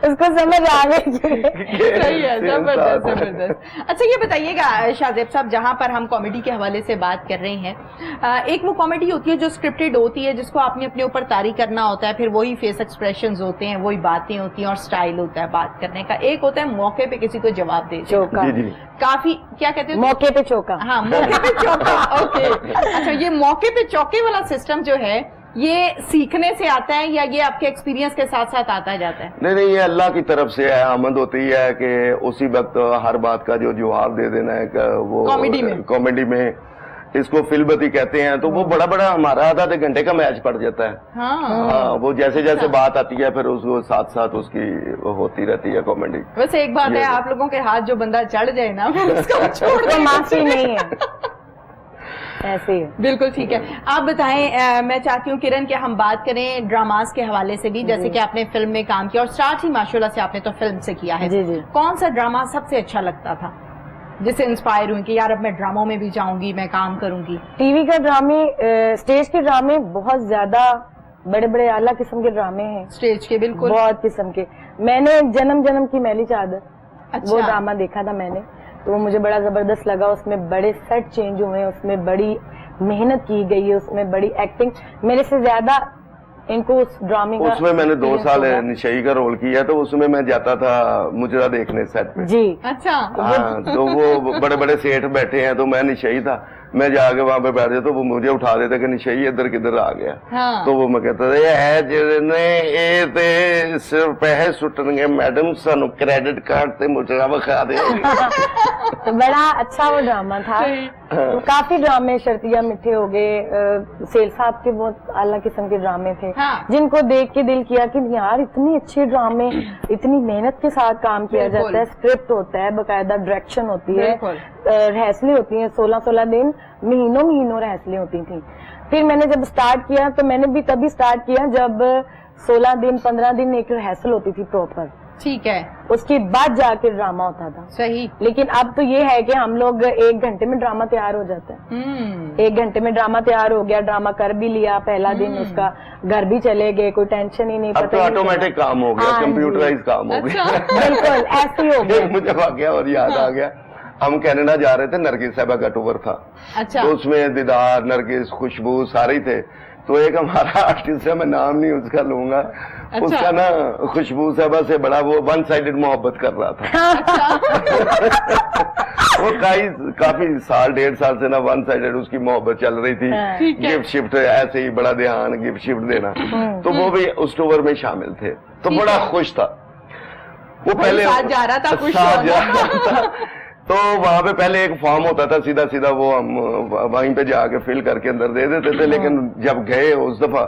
C: उसको समझ आ गई।
A: सही है, जबरदस्त जबरदस्त। अच्छा ये बताइएगा शाहजेब साहब, जहाँ पर हम कॉमेडी के हवाले से बात कर रहे हैं, एक वो कॉमेडी होती है जो स्क्रिप्टेड होती है, जिसको आपने अपने ऊपर तारी करना होता है, फिर वही फेस एक्सप्रेशंस होते हैं, वही बातें होती हैं और स्टाइल होता है बात करने का। एक होता है मौके पे किसी को जवाब दे,
C: चौका,
A: काफी क्या कहते हैं,
C: मौके पे चौका,
A: हाँ मौके पे चौका, ओके। अच्छा ये मौके पे चौके वाला सिस्टम जो है, ये सीखने से आता है या ये आपके एक्सपीरियंस के साथ साथ आता जाता है?
B: नहीं नहीं, ये अल्लाह की तरफ से है, आमद होती है कि उसी वक्त हर बात का जो जवाब दे देना है, वो कॉमेडी में इसको फिल्बती कहते हैं, तो वो बड़ा बड़ा हमारा आधे घंटे का मैच पड़ जाता है। हाँ, वो जैसे जैसे बात आती है फिर उसको साथ साथ उसकी होती रहती है कॉमेडी।
A: वैसे एक बात है, आप लोगों के हाथ जो बंदा चढ़ जाए ना, उसको छोड़
C: माफी नहीं है, ऐसे ही।
A: बिल्कुल ठीक है। आप बताएं, मैं चाहती हूँ किरण कि हम बात करें ड्रामास के हवाले से भी, जैसे कि आपने फिल्म में काम किया और स्टार्ट ही माशाल्लाह से आपने तो फिल्म से किया है, जी जी। कौन सा ड्रामा सबसे अच्छा लगता था? जिससे इंस्पायर हुई कि यार अब मैं ड्रामों में भी जाऊंगी, मैं काम करूंगी?
C: टीवी का ड्रामे, स्टेज के ड्रामे बहुत ज्यादा बड़े बड़े आला किस्म के ड्रामे हैं,
A: स्टेज के बिल्कुल
C: बहुत किस्म के। मैंने जन्म जन्म की मैली चादर,
A: अच्छा।
C: वो ड्रामा देखा था मैंने, तो वो मुझे बड़ा जबरदस्त लगा। उसमें बड़े सेट चेंज हुए हैं, उसमें बड़ी मेहनत की गई है, उसमें बड़ी एक्टिंग, मेरे से ज्यादा इनको उस ड्रामे का।
B: उसमें मैंने 2 साल
C: होगा।
B: निशई का रोल किया, तो उसमें मैं जाता था मुजरा देखने सेट पे।
C: जी
A: अच्छा।
B: हाँ, तो वो बड़े बड़े सेठ बैठे हैं, तो मैं निशई था, मैं जाके वहां पे बैठ जाता, तो वो मुझे उठा देता कि निशई इधर किधर आ गया।
A: हाँ।
B: तो वो मैं कहता था ये है जिन्हें ये ते सिर्फ पैसे सुटनगे मैडम, सानू क्रेडिट कार्ड ते मुजरा विखा दे।
C: तो बड़ा अच्छा वो ड्रामा था। तो काफी ड्रामे, शर्तिया मिठे हो गए, सेल साहब के बहुत आला किस्म के ड्रामे थे,
A: हाँ।
C: जिनको देख के दिल किया कि यार इतनी अच्छी ड्रामे, इतनी मेहनत के साथ काम किया
A: बिल्कुल।
C: जाता है, स्क्रिप्ट होता है, बकायदा डायरेक्शन होती है,
A: बिल्कुल।
C: रिहर्सलें होती हैं, 16-16 दिन, महीनों रिहर्सलें होती थी। फिर मैंने जब स्टार्ट किया, तो मैंने भी तभी स्टार्ट किया जब 16 दिन 15 दिन एक रिहर्सल होती थी प्रॉपर,
A: ठीक है,
C: उसके बाद जाके ड्रामा होता था।
A: सही।
C: लेकिन अब तो ये है कि हम लोग 1 घंटे में ड्रामा तैयार हो जाता है। 1 घंटे में ड्रामा तैयार हो गया, ड्रामा कर भी लिया, पहला दिन उसका घर भी चले गए, कोई टेंशन ही नहीं।
B: अब तो ऑटोमेटिक काम हो गया,
C: हाँ जी।
B: कंप्यूटराइज काम हो गया।
C: बिल्कुल ऐसे ही हो गया।
B: मुझे वाकया और याद आ गया, हम कनाडा जा रहे थे, नरगिस साहबा का टूर था,
A: अच्छा।
B: तो उसमें दीदार, नरगिस, खुशबू सारे ही थे। तो एक हमारा आर्टिस्ट है, मैं नाम नहीं उसका लूंगा,
A: अच्छा।
B: उसका ना खुशबू साहबा से बड़ा वो 1 साइडेड मोहब्बत कर रहा था। वो काफी साल, 1.5 साल से ना 1 साइडेड उसकी मोहब्बत चल रही थी।
A: ठीक है।
B: गिफ्ट शिफ्ट ऐसे ही बड़ा ध्यान, गिफ्ट शिफ्ट देना, तो वो भी उस टूर में शामिल थे, तो
A: ठीक
B: बड़ा
A: है।
B: खुश था वो।
A: वही
B: पहले
A: साथ जा रहा था, खुश
B: साथ
A: होना।
B: जा रहा था। तो वहां पे पहले एक फॉर्म होता था, सीधा सीधा वो हम वहीं पे जाके फिल करके अंदर दे देते थे, लेकिन जब गए उस दफा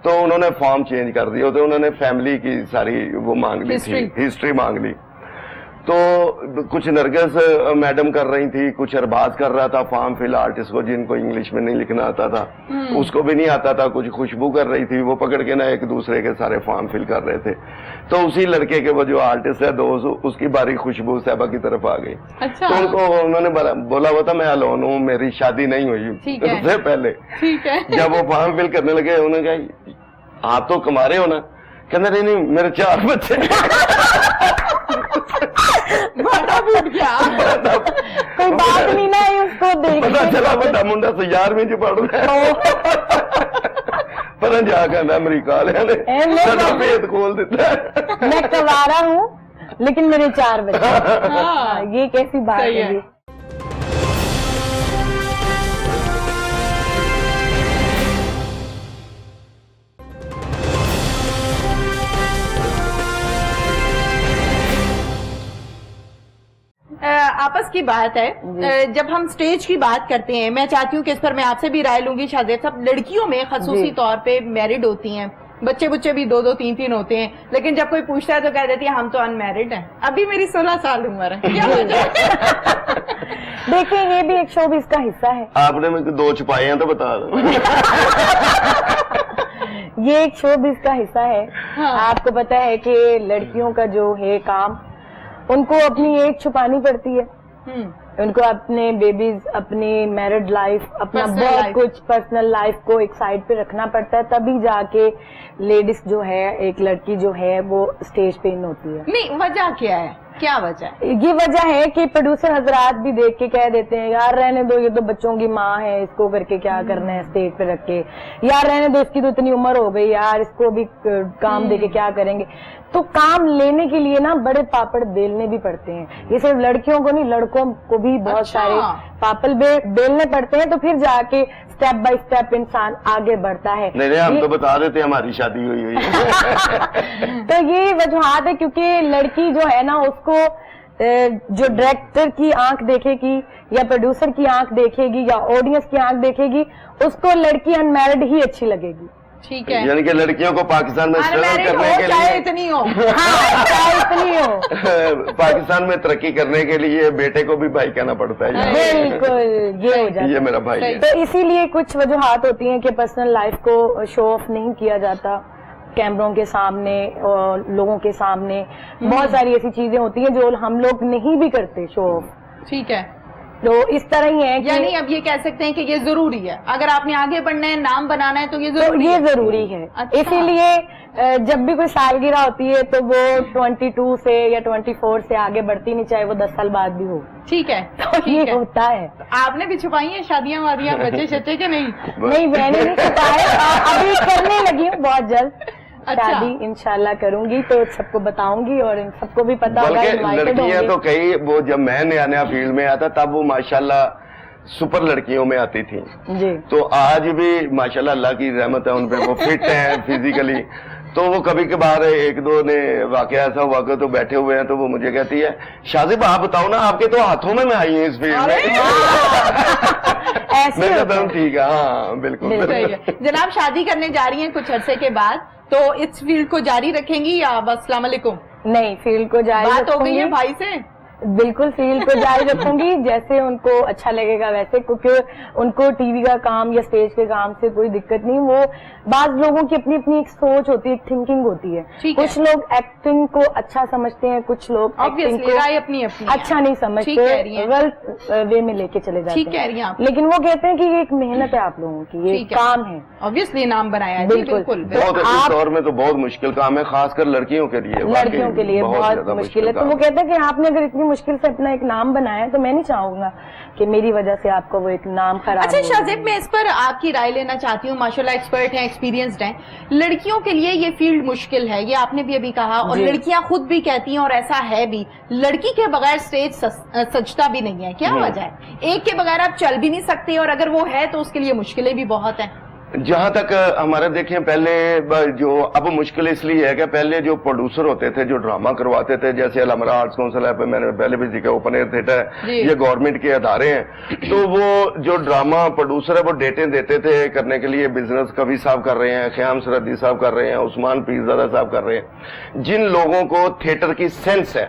B: तो उन्होंने फॉर्म चेंज कर दिया, तो उन्होंने फैमिली की सारी वो मांग ली थी, हिस्ट्री मांग ली। तो कुछ नरगिस मैडम कर रही थी, कुछ अरबाज कर रहा था फॉर्म फिल, आर्टिस्ट को जिनको इंग्लिश में नहीं लिखना आता था, उसको भी नहीं आता था, कुछ खुशबू कर रही थी, वो पकड़ के ना एक दूसरे के सारे फॉर्म फिल कर रहे थे। तो उसी लड़के के वो जो आर्टिस्ट है दोस्त, उसकी बारी खुशबू साहबा की तरफ आ गई।
A: अच्छा।
B: तो उनको उन्होंने बोला हुआ था मैं अलोन हूँ, मेरी शादी नहीं हुई
A: ठीक है।
B: उससे पहले।
A: ठीक है।
B: जब वो फॉर्म फिल करने लगे, उन्होंने कहा आप तो कमा रहे हो ना? कहते नहीं, मेरे 4 बच्चे।
A: बड़ा फूट गया।
C: कोई बात नहीं ना, ये उसको देख
B: पता चला बड़ा मुंडा 11वीं च पढ़ रहा है, पर जा कहना अमरीका वाले ने साਡਾ भेद खोल दिता है।
C: मैं कवारा हूँ लेकिन मेरे 4 बच्चे।
A: हाँ।
C: ये कैसी बात
A: सही
C: है
A: है।
C: ये?
A: आपस की बात है, जब हम स्टेज की बात करते हैं, मैं चाहती हूँ कि इस पर मैं आपसे भी राय लूंगी शाहजेब साहब। लड़कियों में खसूसी
C: जी।
A: तौर पे मैरिड होती हैं, बच्चे भी 2-2 3-3 होते हैं, लेकिन जब कोई पूछता है तो कह देती है हम तो अनमैरिड हैं, अभी मेरी 16 साल उम्र है। क्या वजह है?
C: देखिए ये भी एक शोबिज़ का हिस्सा है।
B: आपने मुझे 2 छुपाए हैं तो बता दो।
C: ये एक शोबिज़ का हिस्सा है।
A: हाँ।
C: आपको पता है कि लड़कियों का जो है काम, उनको अपनी एज छुपानी पड़ती है, उनको अपने बेबीज, अपनी मैरिड लाइफ, अपना
A: Personal
C: बहुत
A: life।
C: कुछ पर्सनल लाइफ को एक साइड पे रखना पड़ता है, तभी जाके लेडीज जो है, एक लड़की जो है वो स्टेज पे इन होती है।
A: नहीं, वजह क्या है? क्या वजह है?
C: ये वजह है कि प्रोड्यूसर हजरात भी देख के कह देते हैं यार रहने दो, ये तो बच्चों की माँ है, इसको करके क्या करना है स्टेज पे रख के, यार रहने दो, इसकी तो इतनी उम्र हो गई यार, इसको भी काम दे के क्या करेंगे। तो काम लेने के लिए ना बड़े पापड़ बेलने भी पड़ते हैं। ये सिर्फ लड़कियों को नहीं, लड़कों को भी बहुत
A: अच्छा।
C: सारे पापड़ बेलने पड़ते हैं, तो फिर जाके स्टेप बाय स्टेप इंसान आगे बढ़ता है।
B: नहीं हम तो बता देते हमारी शादी हुई है।
C: तो ये वजूहात है, क्योंकि लड़की जो है ना, उसको जो डायरेक्टर की आंख देखेगी या प्रोड्यूसर की आंख देखेगी या ऑडियंस की आंख देखेगी, उसको लड़की अनमैरिड ही अच्छी लगेगी।
A: ठीक है,
B: यानी कि लड़कियों को पाकिस्तान में स्ट्रगल
A: अनमैरिड
B: करने
A: हो
B: के
A: चाहे
B: लिए,
A: इतनी हो।
C: हाँ, चाहे इतनी हो।
B: पाकिस्तान में तरक्की करने के लिए बेटे को भी भाई कहना पड़ता है।
C: बिल्कुल, ये हो जाता
B: ये
C: है।
B: मेरा भाई है।
C: तो इसीलिए कुछ वजूहात होती हैं कि पर्सनल लाइफ को शो ऑफ नहीं किया जाता कैमरों के सामने और लोगों के सामने। बहुत सारी ऐसी चीजें होती हैं जो हम लोग नहीं भी करते शो ऑफ,
A: ٹھیک ہے.
C: تو اس طرح ہی ہے کہ
A: یعنی اب یہ کہہ سکتے ہیں کہ یہ ضروری ہے, اگر آپ نے آگے بڑھنا ہے, نام بنانا ہے تو یہ ضروری ہے.
C: اچھا. اسی لیے جب بھی کوئی سالگرہ ہوتی ہے تو وہ 22 سے یا 24 سے آگے بڑھتی نہیں, چاہے وہ 10 سال بعد بھی ہو.
A: ٹھیک ہے,
C: تو یہ ہوتا ہے.
A: آپ نے بھی چھپائی ہیں شادیاں وادیاں, بچے شچے کے نہیں؟
C: نہیں, میں نے نہیں چھپایا, ابھی کرنے لگی ہوں بہت جلد. شادی انشاءاللہ کروں گی تو سب کو بتاؤں گی, اور ان سب کو بھی پتا ہوگا.
B: بلکہ لڑکیاں تو کئی, وہ جب میں نیا فیلڈ میں آتا تب وہ ماشاءاللہ سپر لڑکیوں میں آتی تھی
C: جی.
B: تو آج بھی ماشاءاللہ اللہ کی رحمت ہے ان پہ, وہ فٹ ہیں فزیکلی. تو وہ کبھی کبھار ایک دو نے واقعہ ایسا ہوا کہ تو بیٹھے ہوئے ہیں تو وہ مجھے کہتی ہے, شازب آپ بتاؤ نا, آپ کے تو ہاتھوں میں آئی ہیں اس فیلڈ میں. میں کہتا ہوں ٹھیک ہے, ہاں بالکل.
A: جناب شادی کرنے جا رہی ہیں کچھ عرصے کے بعد, تو اس فیلڈ کو جاری رکھیں گی یا بس السلام علیکم؟
C: نہیں, فیلڈ کو جاری
A: بات ہو گئی ہے بھائی سے.
C: بالکل فیلڈ کو جاری رکھوں گی جیسے ان کو اچھا لگے گا ویسے, کیونکہ ان کو ٹی وی کا کام یا اسٹیج کے کام سے کوئی دقت نہیں. وہ بعض لوگوں کی اپنی اپنی ایک سوچ ہوتی ہے, ایک تھنکنگ ہوتی ہے. کچھ لوگ ایکٹنگ کو اچھا سمجھتے ہیں, کچھ لوگ ایکٹنگ کو اچھا نہیں سمجھتے, غلط وے میں لے کے چلے جاتے ہیں. لیکن وہ کہتے ہیں کہ یہ ایک محنت ہے آپ لوگوں کی, یہ کام ہے.
A: obviously نام بنایا ہے.
C: بالکل,
B: اس دور میں تو بہت مشکل کام ہے, خاص کر لڑکیوں کے لیے.
C: لڑکیوں کے لیے بہت مشکل ہے. تو وہ کہتے ہیں کہ آپ نے اگر اتنی مشکل سے اپنا ایک نام بنایا ہے تو میں نہیں چاہوں گا کہ میری وجہ سے آپ کو وہ ایک نام خراب.
A: اچھا شازب, میں اس پر آپ کی رائے لینا چاہتی ہوں. ماشاءاللہ ایکسپرٹ ہیں, ایکسپیرینسڈ ہیں. لڑکیوں کے لیے یہ فیلڈ مشکل ہے, یہ آپ نے بھی ابھی کہا, اور لڑکیاں خود بھی کہتی ہیں, اور ایسا ہے بھی, لڑکی کے بغیر اسٹیج سجتا بھی نہیں ہے. کیا وجہ ہے؟ ایک کے بغیر آپ چل بھی نہیں سکتے, اور اگر وہ ہے تو اس کے لیے مشکلیں بھی بہت ہیں.
B: جہاں تک ہمارے دیکھیں پہلے جو اب مشکل اس لیے ہے کہ پہلے جو پروڈیوسر ہوتے تھے جو ڈرامہ کرواتے تھے, جیسے الامرا آرٹس کونسل ہے, میں نے پہلے بھی ذکر, اوپن ایئر تھیٹر ہے, یہ گورنمنٹ کے ادارے ہیں. تو وہ جو ڈرامہ پروڈیوسر ہے وہ ڈیٹیں دیتے تھے کرنے کے لیے. بزنس کبھی صاحب کر رہے ہیں, خیام سردی صاحب کر رہے ہیں, عثمان پیرزادہ صاحب کر رہے ہیں. جن لوگوں کو تھیٹر کی سینس ہے,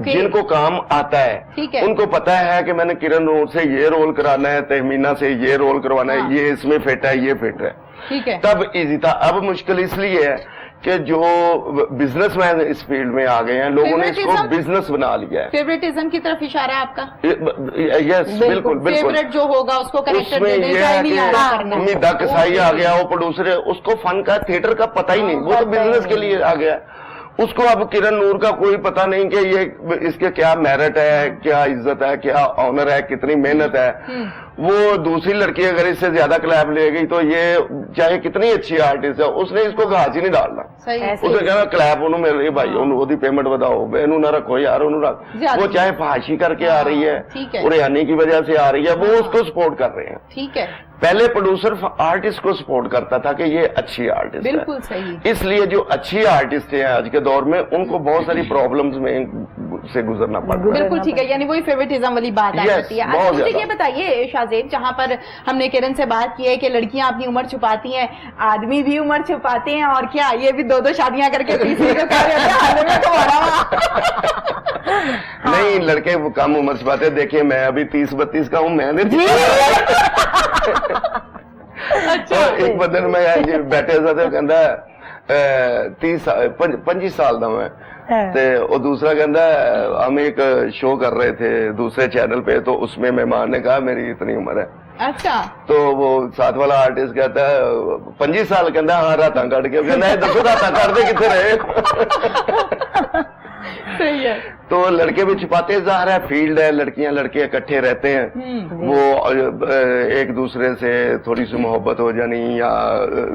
B: جن کو کام آتا ہے, ان کو پتا ہے کہ میں نے کرن نور سے یہ رول کرانا ہے, تہمینہ سے یہ رول کروانا ہے, یہ اس میں فٹ ہے, یہ فٹ ہے. تب ایزی تھا. اب مشکل اس لیے ہے کہ جو بزنس مین اس فیلڈ میں آ گئے ہیں, لوگوں نے اس کو بزنس بنا لیا ہے.
A: فیوریٹزم کی طرف اشارہ ہے آپ کا؟
B: یس بالکل بالکل.
A: فیوریٹ جو ہوگا اس کو
B: اس میں یہ ہے کہ امیدہ کسائی آ گیا, وہ پروڈیوسر ہے, اس کو فن کا تھیٹر کا پتہ ہی نہیں, وہ تو بزنس کے لیے آ گیا. اس کو اب کرن نور کا کوئی پتہ نہیں کہ یہ اس کے کیا میرٹ ہے, کیا عزت ہے, کیا آنر ہے, کتنی محنت ہے. وہ دوسری لڑکی اگر اس سے زیادہ کلیپ لے گئی تو یہ چاہے کتنی اچھی آرٹسٹ ہے, اس نے اس کو گھاس ہی نہیں ڈالنا. اس نے کہنا کلیپ انہوں مل رہی بھائی, انہوں دی پیمنٹ بتاؤ, انہوں نہ رکھو یار, انہوں رکھ. وہ چاہے فحاشی کر کے آ رہی ہے, ریحانی کی وجہ سے آ رہی ہے, وہ اس کو سپورٹ کر رہے ہیں.
A: ٹھیک ہے.
B: پہلے پروڈیوسر آرٹسٹ کو سپورٹ کرتا تھا کہ یہ اچھی آرٹسٹ ہے.
A: بالکل صحیح.
B: اس لیے جو اچھی آرٹسٹ ہیں آج کے دور میں, ان کو بہت ساری پرابلمز میں سے گزرنا پڑتا ہے.
A: بالکل ٹھیک ہے, یعنی وہی فیوریٹزم والی بات آ جاتی ہے. اچھا مجھے یہ بتائیے شازب, جہاں پر ہم نے کرن سے بات کی ہے کہ لڑکیاں اپنی عمر چھپاتی ہیں, آدمی بھی عمر چھپاتے ہیں, اور کیا یہ بھی 2 شادیاں کر کے
B: نہیں, لڑکے وہ کم عمر چھپاتے. دیکھیں میں ابھی 30-32 کا ہوں, میں نے ایک بدن میں بیٹھے تھے, کہندا 25 سال دا میں, اور دوسرا کہندا ہم ایک شو کر رہے تھے دوسرے چینل پہ, تو اس میں مہمان نے کہا میری اتنی عمر ہے.
A: اچھا. تو
B: وہ ساتھ والا آرٹسٹ کہتا ہے 25 سال, کہندا ہاں راتاں کٹ کے, کہندا دسو راتاں کٹ دے کتنے رہے.
A: صحیح ہے.
B: تو لڑکے بھی چھپاتے, ظاہر ہے فیلڈ ہے, لڑکیاں لڑکے اکٹھے رہتے ہیں, وہ ایک دوسرے سے تھوڑی سی محبت ہو جانی یا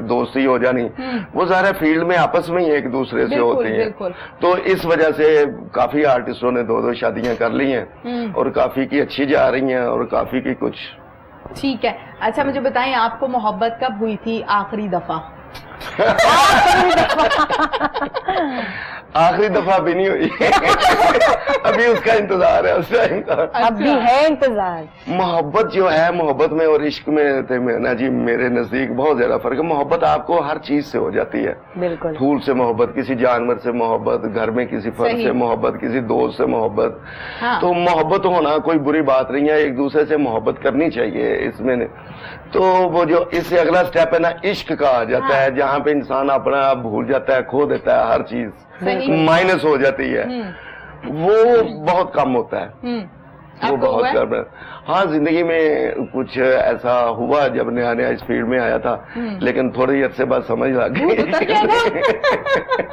B: دوستی ہو جانی, وہ ظاہر ہے فیلڈ میں آپس میں ہی ایک دوسرے سے ہوتے ہیں. تو اس وجہ سے کافی آرٹسٹوں نے 2 شادیاں کر لی ہیں, اور کافی کی اچھی جا رہی ہیں, اور کافی کی کچھ.
A: ٹھیک ہے. اچھا مجھے بتائیں, آپ کو محبت کب ہوئی تھی آخری دفعہ؟
B: آخری دفعہ بھی نہیں ہوئی, ابھی اس کا انتظار ہے, اس ٹائم کا
C: اب بھی ہے انتظار.
B: محبت جو ہے, محبت میں اور عشق میں نا جی میرے نزدیک بہت زیادہ فرق ہے. محبت آپ کو ہر چیز سے ہو جاتی ہے.
C: بالکل.
B: پھول سے محبت, کسی جانور سے محبت, گھر میں کسی فرد سے محبت, کسی دوست سے محبت. تو محبت ہونا کوئی بری بات نہیں ہے, ایک دوسرے سے محبت کرنی چاہیے اس میں. تو وہ جو اس سے اگلا سٹیپ ہے نا, عشق کا آ جاتا ہے, جہاں پہ انسان اپنا آپ بھول جاتا ہے, کھو دیتا ہے, ہر چیز مائنس ہو جاتی ہے, وہ بہت کم ہوتا ہے. وہ بہت کر ہاں زندگی میں کچھ ایسا ہوا جب نیا نیا اس فیلڈ میں آیا تھا لیکن تھوڑی عرصے بعد سمجھ لگ گئی.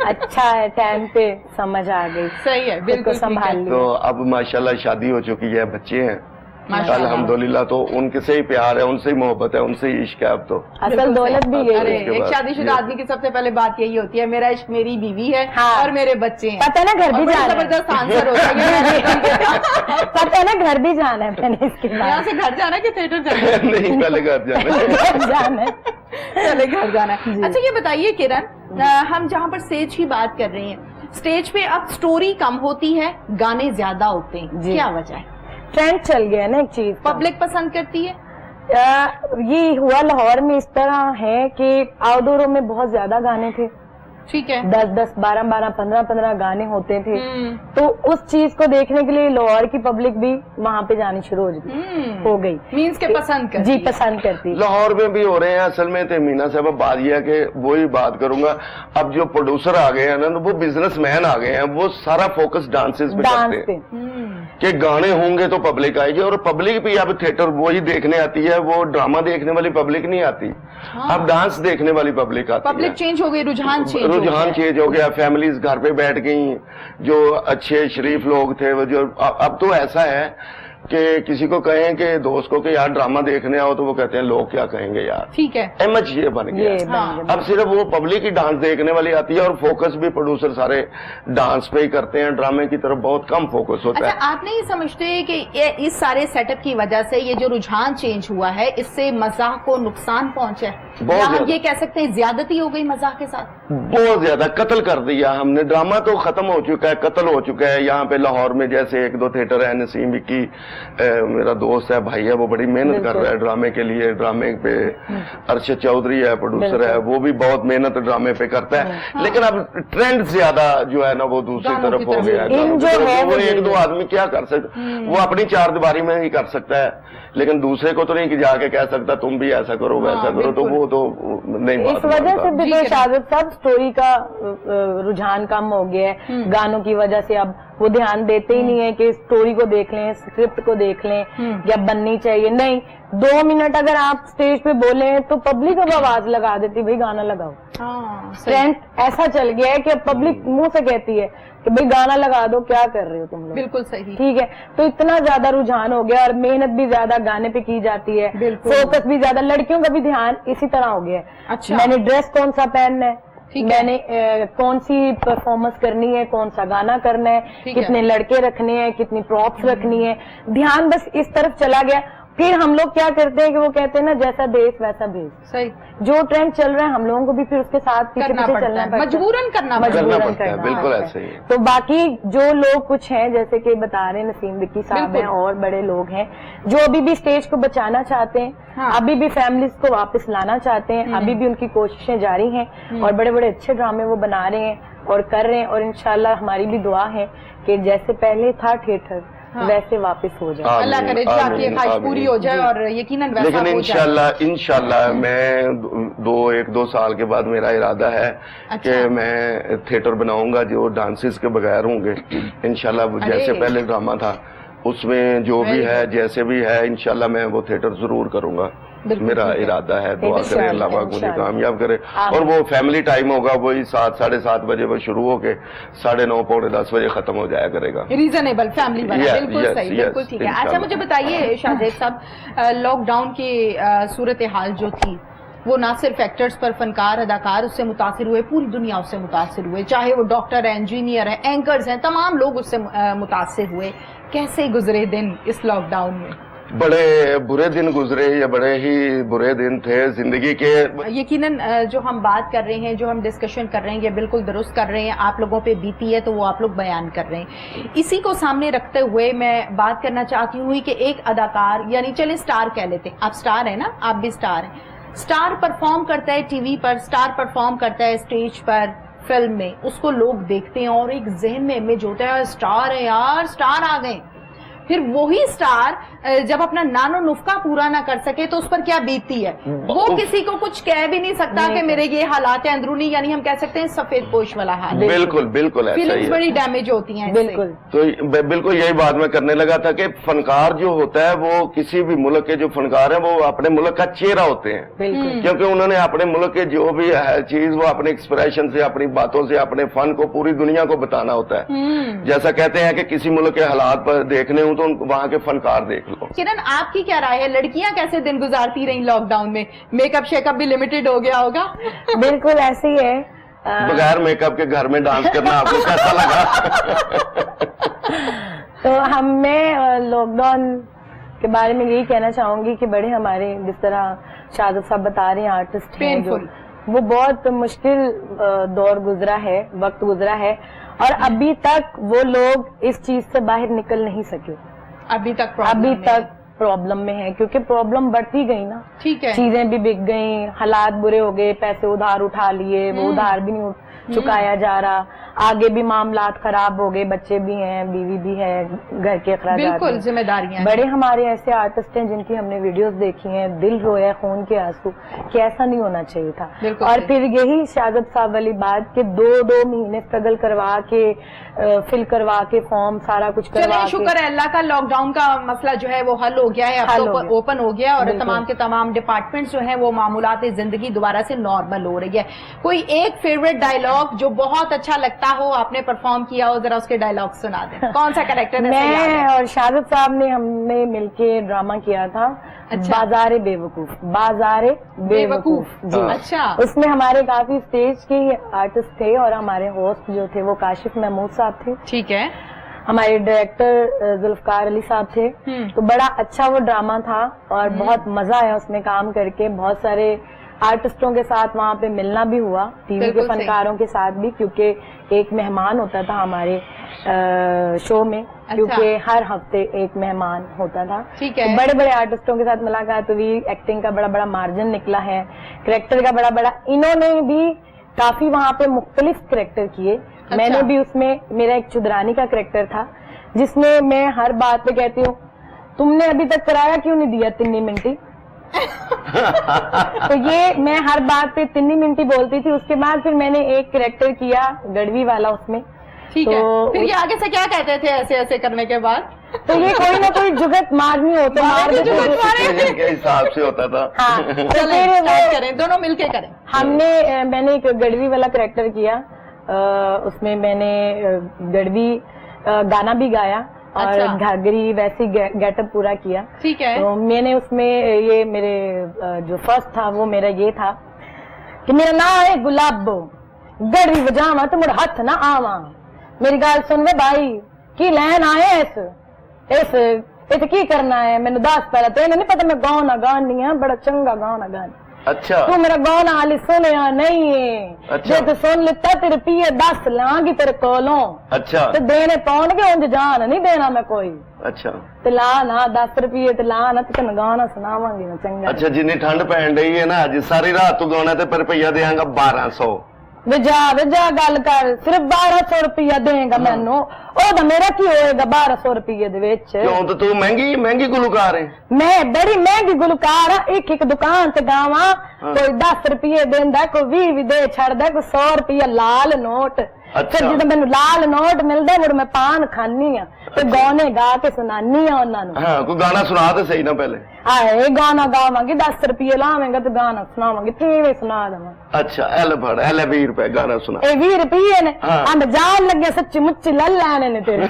C: اچھا ہے ٹائم پہ سمجھ آ گئی.
A: صحیح ہے بالکل
C: سنبھال لی.
B: تو اب ماشاءاللہ شادی ہو چکی ہے, بچے ہیں الحمدللہ, تو ان کے سے ہی پیار ہے, ان سے ہی محبت ہے, ان سے ہی عشق ہے. اب تو
C: اصل دولت بھی یہی ہے.
A: ایک شادی شدہ آدمی کی سب سے پہلے بات یہی ہوتی ہے میرا عشق میری بیوی ہے اور میرے بچے ہیں.
C: پتہ نا گھر بھی جانا ہے,
A: زبردست آنسر ہوتا ہے.
C: پتہ نا گھر بھی جانا ہے. میں نے اس کے
A: یہاں سے گھر جانا ہے کہ تھیٹر جانا ہے؟
B: نہیں, پہلے گھر
C: جانا ہے.
A: پہلے گھر جانا ہے. اچھا یہ بتائیے کرن, ہم جہاں پر اسٹیج کی بات کر رہے ہیں, اسٹیج پہ اب سٹوری کم ہوتی ہے, گانے زیادہ ہوتے ہیں, کیا وجہ ہے؟
C: ٹرینڈ چل گیا نا ایک چیز.
A: پبلک پسند کرتی ہے.
C: یہ ہوا لاہور میں اس طرح ہے کہ آؤٹ ڈوروں میں بہت زیادہ گانے تھے,
A: ٹھیک ہے,
C: 10 12 15 گانے ہوتے تھے. تو اس چیز کو دیکھنے کے لیے لاہور کی پبلک بھی وہاں پہ جانی شروع ہو گئی.
A: مینس کے پسند کرتی
C: جی پسند کرتی.
B: لاہور میں بھی ہو رہے ہیں. اصل میں تہمینہ صاحب اب بات یہ ہے کہ وہی بات کروں گا, اب جو پروڈیوسر آ گئے ہیں نا, وہ بزنس مین آ گئے ہیں, وہ سارا فوکس ڈانسز پہ کرتے ہیں کہ گانے ہوں گے تو پبلک آئے گی. اور پبلک بھی اب تھیٹر وہی دیکھنے آتی ہے, وہ ڈرامہ دیکھنے والی پبلک نہیں آتی, اب ڈانس دیکھنے والی پبلک آتی ہے.
A: پبلک چینج ہو گئی, رجحان
B: چینج ہو گیا. فیملیز گھر پہ بیٹھ گئی, جو اچھے شریف لوگ تھے وہ جو اب تو ایسا ہے کہ کسی کو کہیں کہ دوست کو کہ یار ڈرامہ دیکھنے آؤ تو وہ کہتے ہیں لوگ کیا کہیں گے یار.
A: ٹھیک ہے,
B: احمد یہ بن گیا. اب صرف وہ پبلک ہی ڈانس دیکھنے والی آتی ہے, اور فوکس بھی پروڈیوسر سارے ڈانس پہ ہی کرتے ہیں, ڈرامے کی طرف بہت کم فوکس ہوتا ہے.
A: آپ نہیں سمجھتے کہ اس سارے سیٹ اپ کی وجہ سے یہ جو رجحان چینج ہوا ہے, اس سے مزاح کو نقصان پہنچا ہے؟ ہم یہ کہہ سکتے ہیں زیادتی ہو گئی مزاح کے ساتھ,
B: بہت زیادہ قتل کر دیا ہم نے. ڈرامہ تو ختم ہو چکا ہے, قتل ہو چکا ہے. یہاں پہ لاہور میں جیسے 1 2 تھیٹر ہے, نسیم وکی میرا دوست ہے, بھائی ہے, وہ بڑی محنت کر رہا ہے ڈرامے کے لیے. ڈرامے پہ ارشد چودھری ہے پروڈیوسر ہے, وہ بھی بہت محنت ڈرامے پہ کرتا ہے. لیکن اب ٹرینڈ زیادہ جو ہے نا وہ دوسری طرف ہو گیا ہے. وہ 1 2 آدمی کیا کر سکتا, وہ اپنی 4 دیواری میں ہی کر سکتا ہے, لیکن دوسرے کو تو نہیں کہ جا کے کہہ سکتا تم بھی ایسا کرو ویسا کرو, تو وہ تو نہیں.
C: اس وجہ سے بھی تو شاہد صاحب سٹوری کا رجحان کم ہو گیا ہے گانوں کی وجہ سے. اب وہ دھیان دیتے ہی نہیں ہے کہ سٹوری کو دیکھ لیں, اسکرپٹ کو دیکھ لیں, یا بننی چاہیے. نہیں, 2 منٹ اگر آپ سٹیج پہ بولیں تو پبلک اب آواز لگا دیتی بھائی گانا لگاؤ. ٹرینڈ ایسا چل گیا ہے کہ اب پبلک منہ سے کہتی ہے کہ بھئی گانا لگا دو, کیا کر رہے ہو تم لوگ.
A: بالکل صحیح,
C: ٹھیک ہے. تو اتنا زیادہ رجحان ہو گیا, اور محنت بھی زیادہ گانے پہ کی جاتی ہے, فوکس بھی زیادہ. لڑکیوں کا بھی دھیان اسی طرح ہو گیا ہے. میں نے ڈریس کون سا پہننا ہے, میں نے کون سی پرفارمنس کرنی ہے, کون سا گانا کرنا ہے, کتنے لڑکے رکھنے ہیں, کتنی پراپس رکھنی ہے, دھیان بس اس طرف چلا گیا. پھر ہم لوگ کیا کرتے ہیں کہ وہ کہتے ہیں نا جیسا دیس ویسا بھیس.
A: صحیح,
C: جو ٹرینڈ چل رہا ہے ہم لوگوں کو بھی پھر اس کے ساتھ پیچھے پیچھے چلنا پڑتا ہے,
A: مجبوراً کرنا
B: پڑتا ہے. بالکل ایسے ہی.
C: تو باقی جو لوگ کچھ ہیں جیسے کہ بتا رہے ہیں نسیم وکی صاحب ہیں, اور بڑے لوگ ہیں جو ابھی بھی اسٹیج کو بچانا چاہتے ہیں, ابھی بھی فیملیز کو واپس لانا چاہتے ہیں, ابھی بھی ان کی کوششیں جاری ہیں, اور بڑے بڑے اچھے ڈرامے وہ بنا رہے ہیں اور کر رہے ہیں. اور انشاءاللہ ہماری بھی دعا ہے کہ جیسے پہلے تھا تھیٹر ویسے واپس ہو جائے.
A: اللہ کرے جی آپ کی خواہش پوری ہو جائے, اور یقیناً ویسا ہو جائے.
B: لیکن انشاءاللہ میں 1 2 سال کے بعد میرا ارادہ ہے کہ میں تھیٹر بناؤں گا جو ڈانسز کے بغیر ہوں گے انشاءاللہ. جیسے پہلے ڈرامہ تھا اس میں جو بھی ہے جیسے بھی ہے انشاءاللہ میں وہ تھیٹر ضرور کروں گا. میرا ارادہ ہے, دعا کرے اللہ پاک مجھے کامیاب کرے. اور وہ فیملی ٹائم ہوگا, وہی 7 ساڑھے 7 بجے وہ شروع ہو کے 9:30 پونے 10 بجے ختم ہو جایا کرے گا.
A: ریزنیبل فیملی والا, بالکل صحیح, بالکل ٹھیک ہے. اچھا مجھے بتائیے شاہزیب صاحب, لاک ڈاؤن کی صورتحال جو تھی وہ نہ صرف ایکٹرز پر, فنکار اداکار اس سے متاثر ہوئے, پوری دنیا اس سے متاثر ہوئے, چاہے وہ ڈاکٹر ہیں, انجینئر ہیں, اینکرز ہیں, تمام لوگ اس سے متاثر ہوئے. کیسے گزرے دن اس لاک ڈاؤن میں؟
B: بڑے برے دن گزرے, یا بڑے ہی برے دن تھے زندگی کے.
A: یقیناً جو ہم بات کر رہے ہیں, جو ہم ڈسکشن کر رہے ہیں, یہ بالکل درست کر رہے ہیں. آپ لوگوں پہ بیتی ہے تو وہ آپ لوگ بیان کر رہے ہیں. اسی کو سامنے رکھتے ہوئے میں بات کرنا چاہتی ہوں کہ ایک اداکار, یعنی چلے سٹار کہہ لیتے ہیں, آپ سٹار ہیں نا, آپ بھی سٹار ہیں. سٹار پرفارم کرتا ہے ٹی وی پر, سٹار پرفارم کرتا ہے اسٹیج پر, فلم میں, اس کو لوگ دیکھتے ہیں اور ایک ذہن میں امیج ہوتا ہے سٹار ہے یار, سٹار آ گئے. پھر وہی سٹار जब अपना नानो नुस्खा पूरा ना कर सके तो उस पर क्या बीतती है, वो किसी को कुछ कह भी नहीं सकता कि मेरे ये हालात है अंदरूनी, यानी हम कह सकते हैं सफेद पोश वाला हाल।
B: बिल्कुल बिल्कुल ऐसा ही
A: फीलिंग्स
B: है।
A: बड़ी डैमेज होती हैं।
C: बिल्कुल।
B: तो बिल्कुल यही बात मैं करने लगा था कि फनकार जो होता है वो किसी भी मुल्क के जो फनकार हैं वो अपने मुल्क का चेहरा होते हैं,
C: बिल्कुल।
B: क्योंकि उन्होंने अपने मुल्क के जो भी है चीज वो अपने एक्सप्रेशन से, अपनी बातों से, अपने फन को पूरी दुनिया को बताना होता है। जैसा कहते हैं कि किसी मुल्क के हालात पर देखने हो तो वहाँ के फनकार देख लो।
A: किरण, आपकी क्या राय है, लड़कियां कैसे दिन गुजारती रही लॉकडाउन में? मेकअप शेकअप भी लिमिटेड हो गया होगा।
C: बिल्कुल ऐसे ही है।
B: बगैर मेकअप के घर में डांस करना आपको कैसा लगा?
C: तो मैं लॉकडाउन के बारे में यही कहना चाहूंगी कि बड़े हमारे जिस तरह शाहद साहब बता रहे हैं आर्टिस्ट हैं जो, वो बहुत मुश्किल दौर गुजरा है, वक्त गुजरा है, और अभी तक वो लोग इस चीज से बाहर निकल नहीं सके।
A: अभी तक
C: प्रॉब्लम में है, क्योंकि प्रॉब्लम बढ़ती गई ना।
A: ठीक है।
C: चीजें भी बिक गई, हालात बुरे हो गए, पैसे उधार उठा लिए, वो उधार भी नहीं चुकाया जा रहा, आगे भी मामलात खराब हो गए, बच्चे भी हैं, बीवी भी है, घर के अखराजात,
A: बिल्कुल जिम्मेदारियां।
C: बड़े हमारे ऐसे आर्टिस्ट हैं जिनकी हमने वीडियोस देखी हैं, दिल रोया, खून के आंसू, कि ऐसा नहीं होना चाहिए था। और फिर यही शाहद साहब वाली बात कि 2 महीने स्ट्रगल करवा के फिल करवा के फॉर्म सारा कुछ करवा के,
A: शुक्र है अल्लाह का, लॉकडाउन का मसला जो है वो हल हो गया है, अब तो ओपन हो गया और तमाम के तमाम डिपार्टमेंट्स जो हैं वो मामूलात जिंदगी दोबारा से नॉर्मल हो रही है। कोई एक फेवरेट डायलॉग जो बहुत अच्छा लगता हो, आपने परफॉर्म किया हो, जरा उसके डायलॉग सुना दें। कौन सा कैरेक्टर?
C: मैं और शाहद साहब ने हमने मिलके ड्रामा किया था। अच्छा। बाजारे बेवकूफ, बाजारे बेवकूफ जी।
A: अच्छा।
C: उसमें हमारे काफी स्टेज के आर्टिस्ट थे और हमारे होस्ट जो थे वो काशिफ महमूद साहब थे।
A: ठीक है।
C: हमारे डायरेक्टर जुल्फकार अली साहब थे। तो बड़ा अच्छा वो ड्रामा था और बहुत मजा आया उसमें काम करके। बहुत सारे आर्टिस्टों के साथ वहाँ पे मिलना भी हुआ, टीवी के फनकारों के साथ भी, क्योंकि एक मेहमान होता था हमारे शो में। अच्छा। क्योंकि हर हफ्ते एक मेहमान होता था। ठीक है। तो बड़े बड़े आर्टिस्टों के साथ मुलाकात हुई, एक्टिंग का बड़ा बड़ा मार्जिन निकला है, करेक्टर का बड़ा बड़ा, इन्होंने भी काफी वहाँ पे मुख्तलिफ करेक्टर किए। अच्छा। मैंने भी उसमें, मेरा एक चुदरानी का करेक्टर था जिसमें मैं हर बात पे कहती हूँ तुमने अभी तक किराया क्यों नहीं दिया 3 मिनटी। तो ये मैं हर बात पे 3 मिनटी बोलती थी। उसके बाद फिर मैंने एक करेक्टर किया गढ़वी वाला उसमें। ठीक है। फिर ये आगे से क्या कहते थे ऐसे ऐसे करने के बाद? तो ये कोई ना कोई जुगत मारनी हो तो मार देते
B: के हिसाब से होता था।
C: हाँ। तो फिर
A: करें, दोनों मिलके करें।
C: मैंने एक गढ़वी वाला करेक्टर किया। उसमें मैंने गढ़वी गाना भी गाया और अच्छा। घाघरी वैसी गेटअप पूरा किया। ठीक है। तो मैंने उसमें ये मेरे जो फर्स्ट था वो मेरा ये था कि मेरा नाम है गुलाबो, गढ़वी बजावा तो मुड़ हथ ना आवा, मेरी गाल सुन वे भाई की लैन आए इस की करना है, मैंने 10 पहला तेन नहीं पता मैं गाना गानी है, बड़ा चंगा गाना गानी। अच्छा। तू मेरा गाना हाली सुनिया नहीं है। अच्छा। जे तू सुन लिता तेरे पिए 10 लांगी तेरे कोलों। अच्छा। तो देने पौन के उंज जान नहीं देना मैं कोई। अच्छा। ते ला ना 10 रुपये ते ला ना, तेन गाना सुनावांगी मैं चंगा। अच्छा, जिन्नी ठंड पैन रही है ना अज सारी रात तू गाना ते पर रुपया देंगा 1200। वे जा गल कर, सिर्फ 1200 रुपया देगा मैनू, ओदा मेरा की होएगा 1200 रुपये दे विच। क्यों? तो तू महंगी गुलकार है। मैं बड़ी महंगी गुलकार हाँ, एक दुकान ते गावा। कोई 10 रुपये देंदा, कोई 20 भी दे छड़दा, कोई 100 रुपया लाल नोट। अच्छा। फिर जो मैनू लाल नोट मिलदा मुड़ मैं पान खानी हाँ ते गाने गा के सुनानी हाँ उन्होंने। हाँ, कोई गाना सुना तो सही ना पहले। आए गाना गावांगी, 10 रुपये लावेंगा तो गाना सुनावांगी, फिर सुना देवा। अच्छा, एल फड़, एल 20 रुपए गाना सुना। 20 रुपये ने अंद जान लगे सच्ची मुच्ची लल लाने ने तेरे।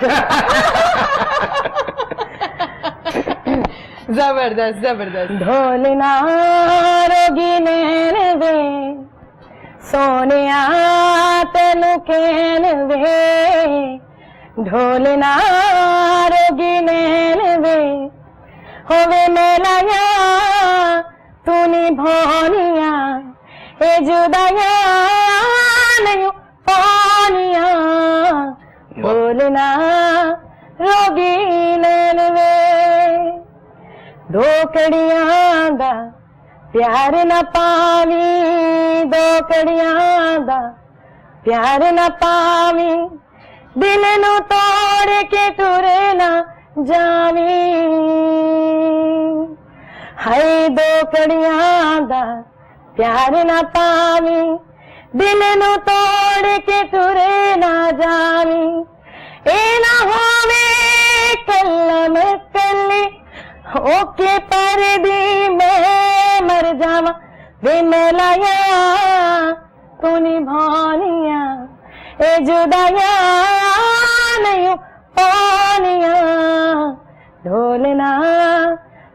C: जबरदस्त जबरदस्त। ढोलना रोगी नैन वे सोनिया तेनू कहन वे, ढोलना रोगी नैन वे होवे मेलाया तूनी भोनिया ए जुदाया नहीं पानिया, ढोलना रोगी नैन वे दो कड़ियां दा प्यार न पावी, 2 कड़ियां दा प्यार न पावी, दिल नू तोड़ के टुरे ना जावी। हाय दो कड़ियां दा प्यार ना पावी दिल नू तोड़ के तुरे ना जावी ए ना होवे कलम कली ओके पर दी मैं मर जावा वे मैलाया तू निभानिया ए जुदाया नहीं पानिया ढोलना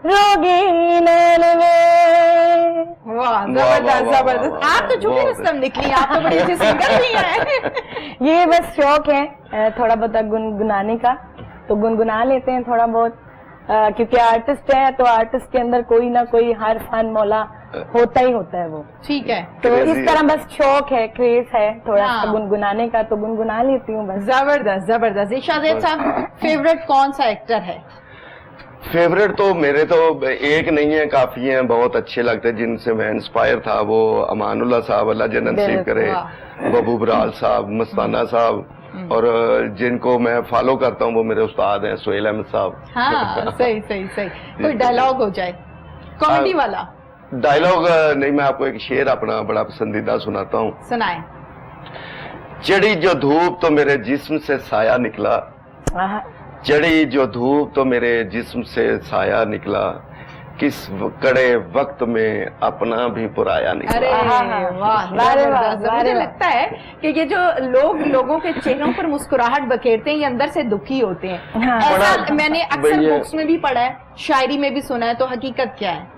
C: रोगी नैन में।
A: वाह जबरदस्त जबरदस्त, आप तो झूठी मुस्लिम निकली, आप तो बड़ी अच्छी सिंगर भी हैं।
C: ये बस शौक है थोड़ा बहुत गुनगुनाने का, तो गुनगुना लेते हैं थोड़ा बहुत, क्योंकि आर्टिस्ट है तो आर्टिस्ट के अंदर कोई ना कोई हर फन मौला होता ही होता है वो।
A: ठीक है,
C: तो इस तरह बस शौक है, क्रेज है थोड़ा
A: हाँ।
C: सा गुनगुनाने का, तो गुनगुना लेती हूँ बस।
A: जबरदस्त जबरदस्त। शाहजेब साहब, फेवरेट कौन सा एक्टर है?
B: फेवरेट तो मेरे तो एक नहीं है, काफी हैं, बहुत अच्छे लगते हैं जिनसे मैं इंस्पायर था। वो अमानुल्लाह साहब, अल्लाह जन्नत नसीब करे, बबू बराल साहब, मस्ताना साहब, और जिनको मैं फॉलो करता हूँ वो मेरे उस्ताद हैं सुहेल अहमद साहब।
A: हाँ सही सही सही। कोई डायलॉग हो जाए कॉमेडी वाला?
B: डायलॉग नहीं, मैं आपको एक शेर अपना बड़ा पसंदीदा सुनाता हूँ।
A: सुनाए।
B: चढ़ी जो धूप तो मेरे जिस्म से साया निकला, चढ़ी जो धूप तो मेरे जिस्म से साया निकला, किस कड़े वक्त में अपना भी पुराया निकला।
A: अरे वाह जबरदस्त। मुझे लगता है कि ये जो लोगों के चेहरों पर मुस्कुराहट बखेरते हैं, ये अंदर से दुखी होते हैं।
C: हाँ।
A: ऐसा मैंने अक्सर
B: भैया-
A: बुक्स में भी पढ़ा है, शायरी में भी सुना है, तो हकीकत क्या है?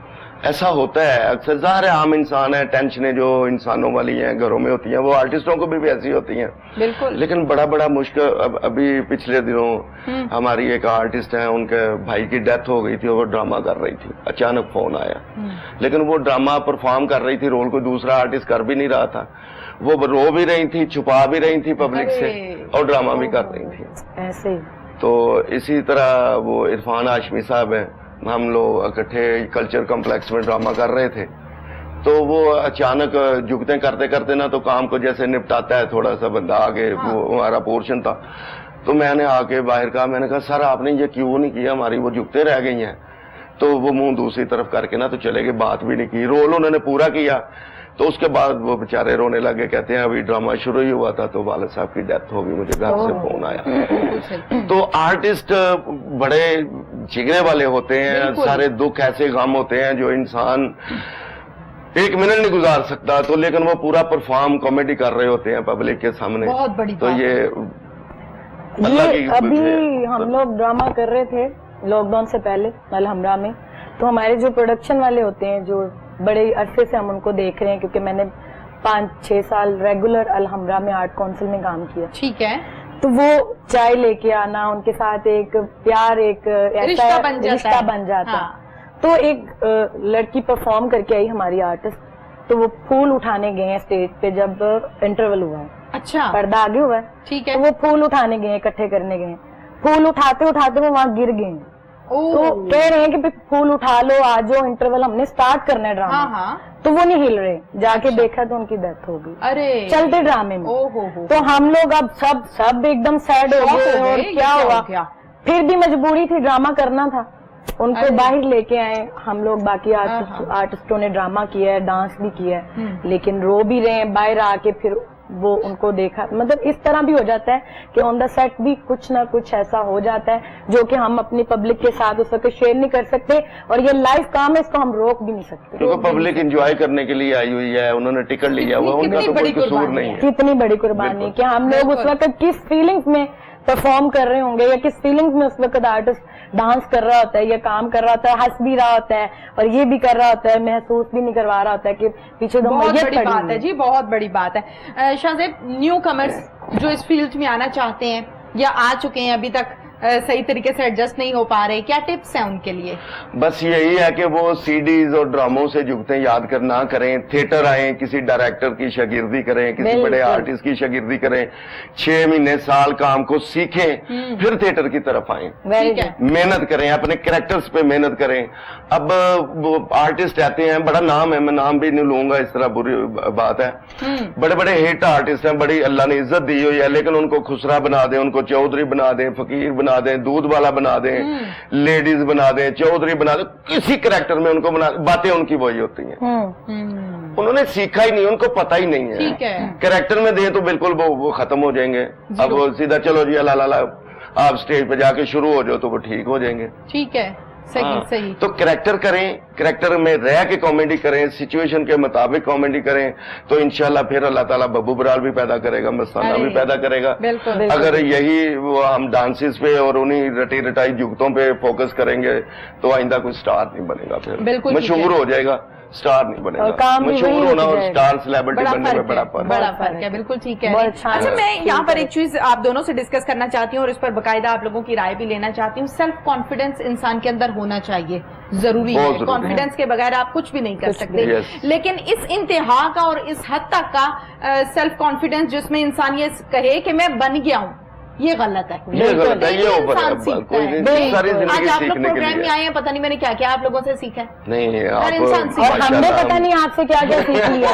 B: ऐसा होता है अक्सर, ज़ाहिर है आम इंसान है, टेंशनें जो इंसानों वाली हैं घरों में होती हैं वो आर्टिस्टों को भी ऐसी होती हैं।
A: बिल्कुल।
B: लेकिन बड़ा मुश्किल, अभी पिछले दिनों हमारी एक आर्टिस्ट है, उनके भाई की डेथ हो गई थी, वो ड्रामा कर रही थी, अचानक फोन आया, लेकिन वो ड्रामा परफॉर्म कर रही थी, रोल कोई दूसरा आर्टिस्ट कर भी नहीं रहा था, वो रो भी रही थी, छुपा भी रही थी पब्लिक से, और ड्रामा भी कर रही थी।
C: ऐसे ही।
B: तो इसी तरह वो इरफान हाशमी साहब हैं, हम लोग इकट्ठे कल्चर कॉम्प्लेक्स में ड्रामा कर रहे थे, तो वो अचानक जुगते करते करते ना, तो काम को जैसे निपटाता है थोड़ा सा बंदा आगे, वो हमारा पोर्शन था, तो मैंने आके बाहर कहा, मैंने कहा सर आपने ये क्यों नहीं किया, हमारी वो जुगते रह गई हैं। तो वो मुंह दूसरी तरफ करके ना तो चले गए, बात भी नहीं की, रोल उन्होंने पूरा किया। तो उसके बाद वो बेचारे रोने लगे, कहते हैं अभी ड्रामा शुरू ही हुआ था तो वालिद साहब की डेथ हो गई, मुझे घर से फोन आया। तो आर्टिस्ट बड़े जिगरे वाले होते हैं, सारे दुख ऐसे गम होते हैं जो इंसान एक मिनट नहीं गुजार सकता, तो लेकिन वो पूरा परफॉर्म कॉमेडी कर रहे होते हैं पब्लिक के सामने।
A: बहुत बड़ी
B: तो
A: बात।
B: ये
C: अभी हम लोग ड्रामा कर रहे थे लॉकडाउन से पहले अलहमरा में, तो हमारे जो प्रोडक्शन वाले होते हैं, जो बड़े अरसे से हम उनको देख रहे हैं, क्योंकि मैंने 5-6 साल रेगुलर अलहमरा में आर्ट काउंसिल में काम किया।
A: ठीक है।
C: तो वो चाय लेके आना, उनके साथ एक प्यार, एक
A: रिश्ता
C: बन जाता है।
A: हाँ।
C: तो एक लड़की परफॉर्म करके आई हमारी आर्टिस्ट, तो वो फूल उठाने गए हैं स्टेज पे जब इंटरवल हुआ है,
A: अच्छा,
C: पर्दा आगे हुआ है,
A: ठीक है।
C: तो वो फूल उठाने गए, इकट्ठे करने गए, फूल उठाते उठाते वो वहां गिर गए, तो कह रहे हैं कि फूल उठा लो, आ जाओ, इंटरवल हमने स्टार्ट करना है ड्रामा।
A: हाँ।
C: तो वो नहीं हिल रहे, जाके देखा तो उनकी डेथ हो गई।
A: अरे
C: चलते ड्रामे में।
A: ओहो।
C: तो हम लोग अब सब एकदम सैड हो गए, और क्या हुआ, फिर भी मजबूरी थी, ड्रामा करना था, उनको बाहर लेके आए हम लोग। बाकी आर्टिस्टों ने ड्रामा किया है, डांस भी किया है, लेकिन रो भी रहे हैं बाहर आके, फिर वो उनको देखा, मतलब इस तरह भी हो जाता है कि ऑन द सेट भी कुछ ना कुछ ऐसा हो जाता है जो कि हम अपनी पब्लिक के साथ उस वक्त शेयर नहीं कर सकते, और ये लाइव काम है, इसको हम रोक भी नहीं सकते,
B: क्योंकि पब्लिक एंजॉय करने के लिए आई हुई है, उन्होंने टिकट लिया हुआ, उनका तो कोई कसूर नहीं है।
C: कितनी बड़ी कुर्बानी कि हम लोग उस वक्त किस फीलिंग्स में परफॉर्म कर रहे होंगे, या किस फीलिंग्स में उस वक्त आर्टिस्ट डांस कर रहा होता है, या काम कर रहा होता है, हंस भी रहा होता है, और ये भी कर रहा होता है, महसूस भी नहीं करवा रहा होता है कि पीछे तो
A: बहुत
C: मैयत
A: बड़ी
C: पड़ी
A: बात है जी, बहुत बड़ी बात है। शाहजेब, न्यू कमर्स जो इस फील्ड में आना चाहते हैं या आ चुके हैं, अभी तक सही तरीके से एडजस्ट नहीं हो पा रहे, क्या टिप्स हैं उनके लिए?
B: बस यही है कि वो सीडीज और ड्रामों से जुगते याद कर ना करें, थिएटर आए, किसी डायरेक्टर की शागिर्दी करें, किसी बड़े आर्टिस्ट की शागिर्दी करें, 6 महीने साल काम को सीखें, फिर थिएटर की तरफ आए, मेहनत करें, अपने कैरेक्टर्स पे मेहनत करें। अब वो आर्टिस्ट आते हैं, बड़ा नाम है, मैं नाम भी नहीं लूंगा, इस तरह बुरी बात है, बड़े बड़े हिट आर्टिस्ट हैं, बड़ी अल्लाह ने इज्जत दी हुई है, लेकिन उनको खुसरा बना दें, उनको चौधरी बना दें, फकीर बना بنا دیں, دودھ والا بنا دیں, لیڈیز بنا دیں, چودھری بنا دیں, کسی کریکٹر میں ان کو بنا, باتیں ان کی وہی ہوتی ہیں. انہوں نے سیکھا ہی نہیں, ان کو پتہ ہی نہیں ہے. کریکٹر میں دیں تو بالکل وہ ختم ہو جائیں گے. اب وہ سیدھا چلو جی اللہ اللہ آپ سٹیج پہ جا کے شروع ہو جاؤ تو وہ ٹھیک ہو جائیں گے.
A: ٹھیک ہے, صحیح صحیح.
B: تو کریکٹر کریں, کریکٹر میں رہ کے کامیڈی کریں, سچویشن کے مطابق کامیڈی کریں, تو انشاءاللہ پھر اللہ تعالیٰ ببو برال بھی پیدا کرے گا, مستانہ بھی پیدا کرے گا. اگر یہی وہ ہم ڈانسز پہ اور انہی رٹی رٹائی جگتوں پہ فوکس کریں گے تو آئندہ کوئی سٹار نہیں بنے گا, پھر مشہور ہو جائے گا, سٹار نہیں بنے گا. مشہور ہونا اور سٹار سیلیبریٹی بننے میں بڑا فرق ہے.
A: بالکل ٹھیک ہے. اچھا, میں یہاں پر ایک چیز آپ دونوں سے ڈسکس کرنا چاہتی ہوں اور اس پر باقاعدہ آپ لوگوں کی رائے بھی لینا چاہتی ہوں. سیلف کانفیڈنس انسان کے اندر ہونا چاہیے, ضروری ہے. کانفیڈنس کے بغیر آپ کچھ بھی نہیں کر سکتے. لیکن اس انتہا کا اور اس حد تک کا سیلف کانفیڈنس جس میں انسان یہ کہے کہ میں بن گیا ہوں, یہ غلط ہے.
B: یہ غلط ہے, یہ اوپر ہے.
A: آج آپ لوگ پروگرام میں آئے ہیں, پتہ نہیں میں نے کیا کیا آپ لوگوں سے سیکھا ہے.
B: نہیں,
C: اور ہم نے پتہ نہیں آپ سے کیا کیا سیکھ لیا.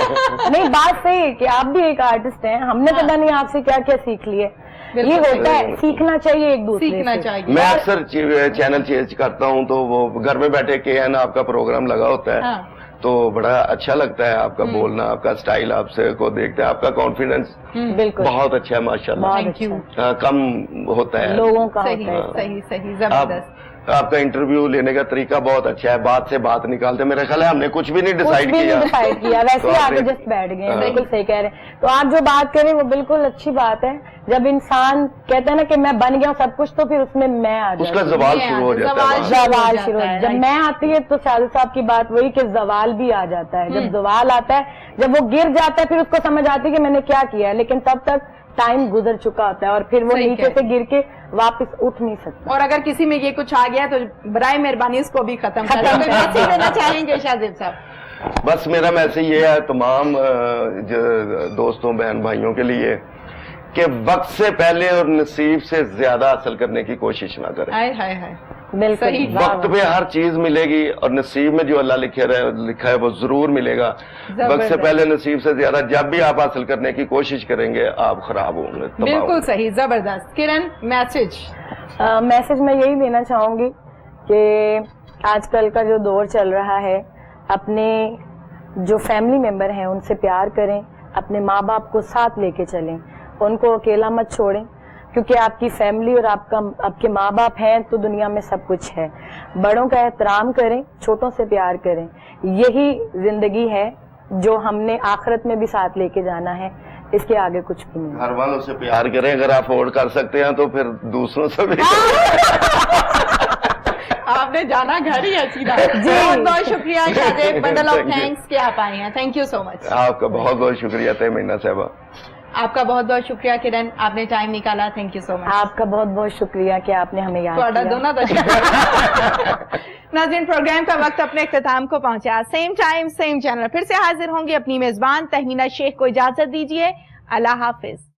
C: نہیں, بات صحیح ہے کہ آپ بھی ایک آرٹسٹ ہیں, ہم نے پتہ نہیں آپ سے کیا کیا سیکھ لیے. یہ ہوتا ہے, سیکھنا چاہیے ایک دوسرے سے.
B: میں اکثر چینل چینج کرتا ہوں تو وہ گھر میں بیٹھے کے آپ کا پروگرام لگا ہوتا ہے تو بڑا اچھا لگتا ہے آپ کا بولنا, آپ کا سٹائل, آپ سے کو دیکھتے ہیں, آپ کا کانفیڈنس بہت اچھا ہے ماشاءاللہ, کم ہوتا ہے
C: لوگوں کا.
A: صحیح صحیح, زبردست.
B: آپ کا انٹرویو لینے کا طریقہ بہت اچھا ہے, بات سے بات نکالتے. میرا خیال ہے ہم نے کچھ بھی نہیں ڈیسائیڈ کیا,
C: ویسے ہی آگے جسٹ بیٹھ گئے. بالکل صحیح کہہ رہے ہیں. تو آپ جو بات کریں وہ بالکل اچھی بات ہے. جب انسان کہتا ہے نا کہ میں بن گیا ہوں سب کچھ, تو پھر اس میں میں آ جاتا
B: اس کا زوال شروع ہو جاتا ہے.
C: زوال شروع. جب میں آتی ہے تو شاہد صاحب کی بات وہی کہ زوال بھی آ جاتا ہے. جب زوال آتا ہے, جب وہ گر جاتا ہے, پھر اس کو سمجھ آتی ہے کہ میں نے کیا کیا ہے, لیکن تب تک ٹائم گزر چکا ہوتا ہے اور پھر وہ نیچے سے گر کے واپس اٹھ نہیں سکتا.
A: اور اگر کسی میں یہ کچھ آ گیا تو برائے مہربانی اس کو بھی ختم کرنا چاہیں گے شاہد صاحب.
B: بس میرا میسج یہ ہے تمام دوستوں بہن بھائیوں کے لیے کہ وقت سے پہلے اور نصیب سے زیادہ حاصل کرنے کی کوشش نہ کریں. وقت پہ ہر چیز ملے گی اور نصیب میں جو اللہ لکھا ہے وہ ضرور ملے گا. وقت سے پہلے نصیب سے زیادہ جب بھی آپ حاصل کرنے کی کوشش کریں گے آپ خراب ہوں گے.
A: بالکل صحیح, زبردست. کرن,
C: میسج میں یہی دینا چاہوں گی کہ آج کل کا جو دور چل رہا ہے, اپنے جو فیملی ممبر ہیں ان سے پیار کریں, اپنے ماں باپ کو ساتھ لے کے چلیں, ان کو اکیلا مت چھوڑیں, کیونکہ آپ کی فیملی اور آپ کے ماں باپ ہیں تو دنیا میں سب کچھ ہے. بڑوں کا احترام کریں, چھوٹوں سے پیار کریں, یہی زندگی ہے جو ہم نے آخرت میں بھی ساتھ لے کے جانا ہے. اس کے آگے کچھ بھی نہیں.
B: گھر والوں سے پیار کریں, اگر آپ افورڈ کر سکتے ہیں تو پھر دوسروں سے بھی.
A: آپ نے جانا گھر ہی ہے سیدھا. بہت بہت شکریہ شاہد, بنڈل آف تھینکس کہ آپ آئے ہیں. تھینک یو سو مچ.
B: آپ کا بہت بہت شکریہ تہمینہ صاحبہ.
A: آپ کا بہت بہت شکریہ کرن, آپ نے ٹائم نکالا. تھینک یو سو مچ.
C: آپ کا بہت بہت شکریہ کہ آپ نے ہمیں یاد کیا.
A: دونوں ناظرین, پروگرام کا وقت اپنے اختتام کو پہنچا. سیم ٹائم سیم چینل پھر سے حاضر ہوں گے. اپنی میزبان تہمینہ شیخ کو اجازت دیجیے. اللہ حافظ.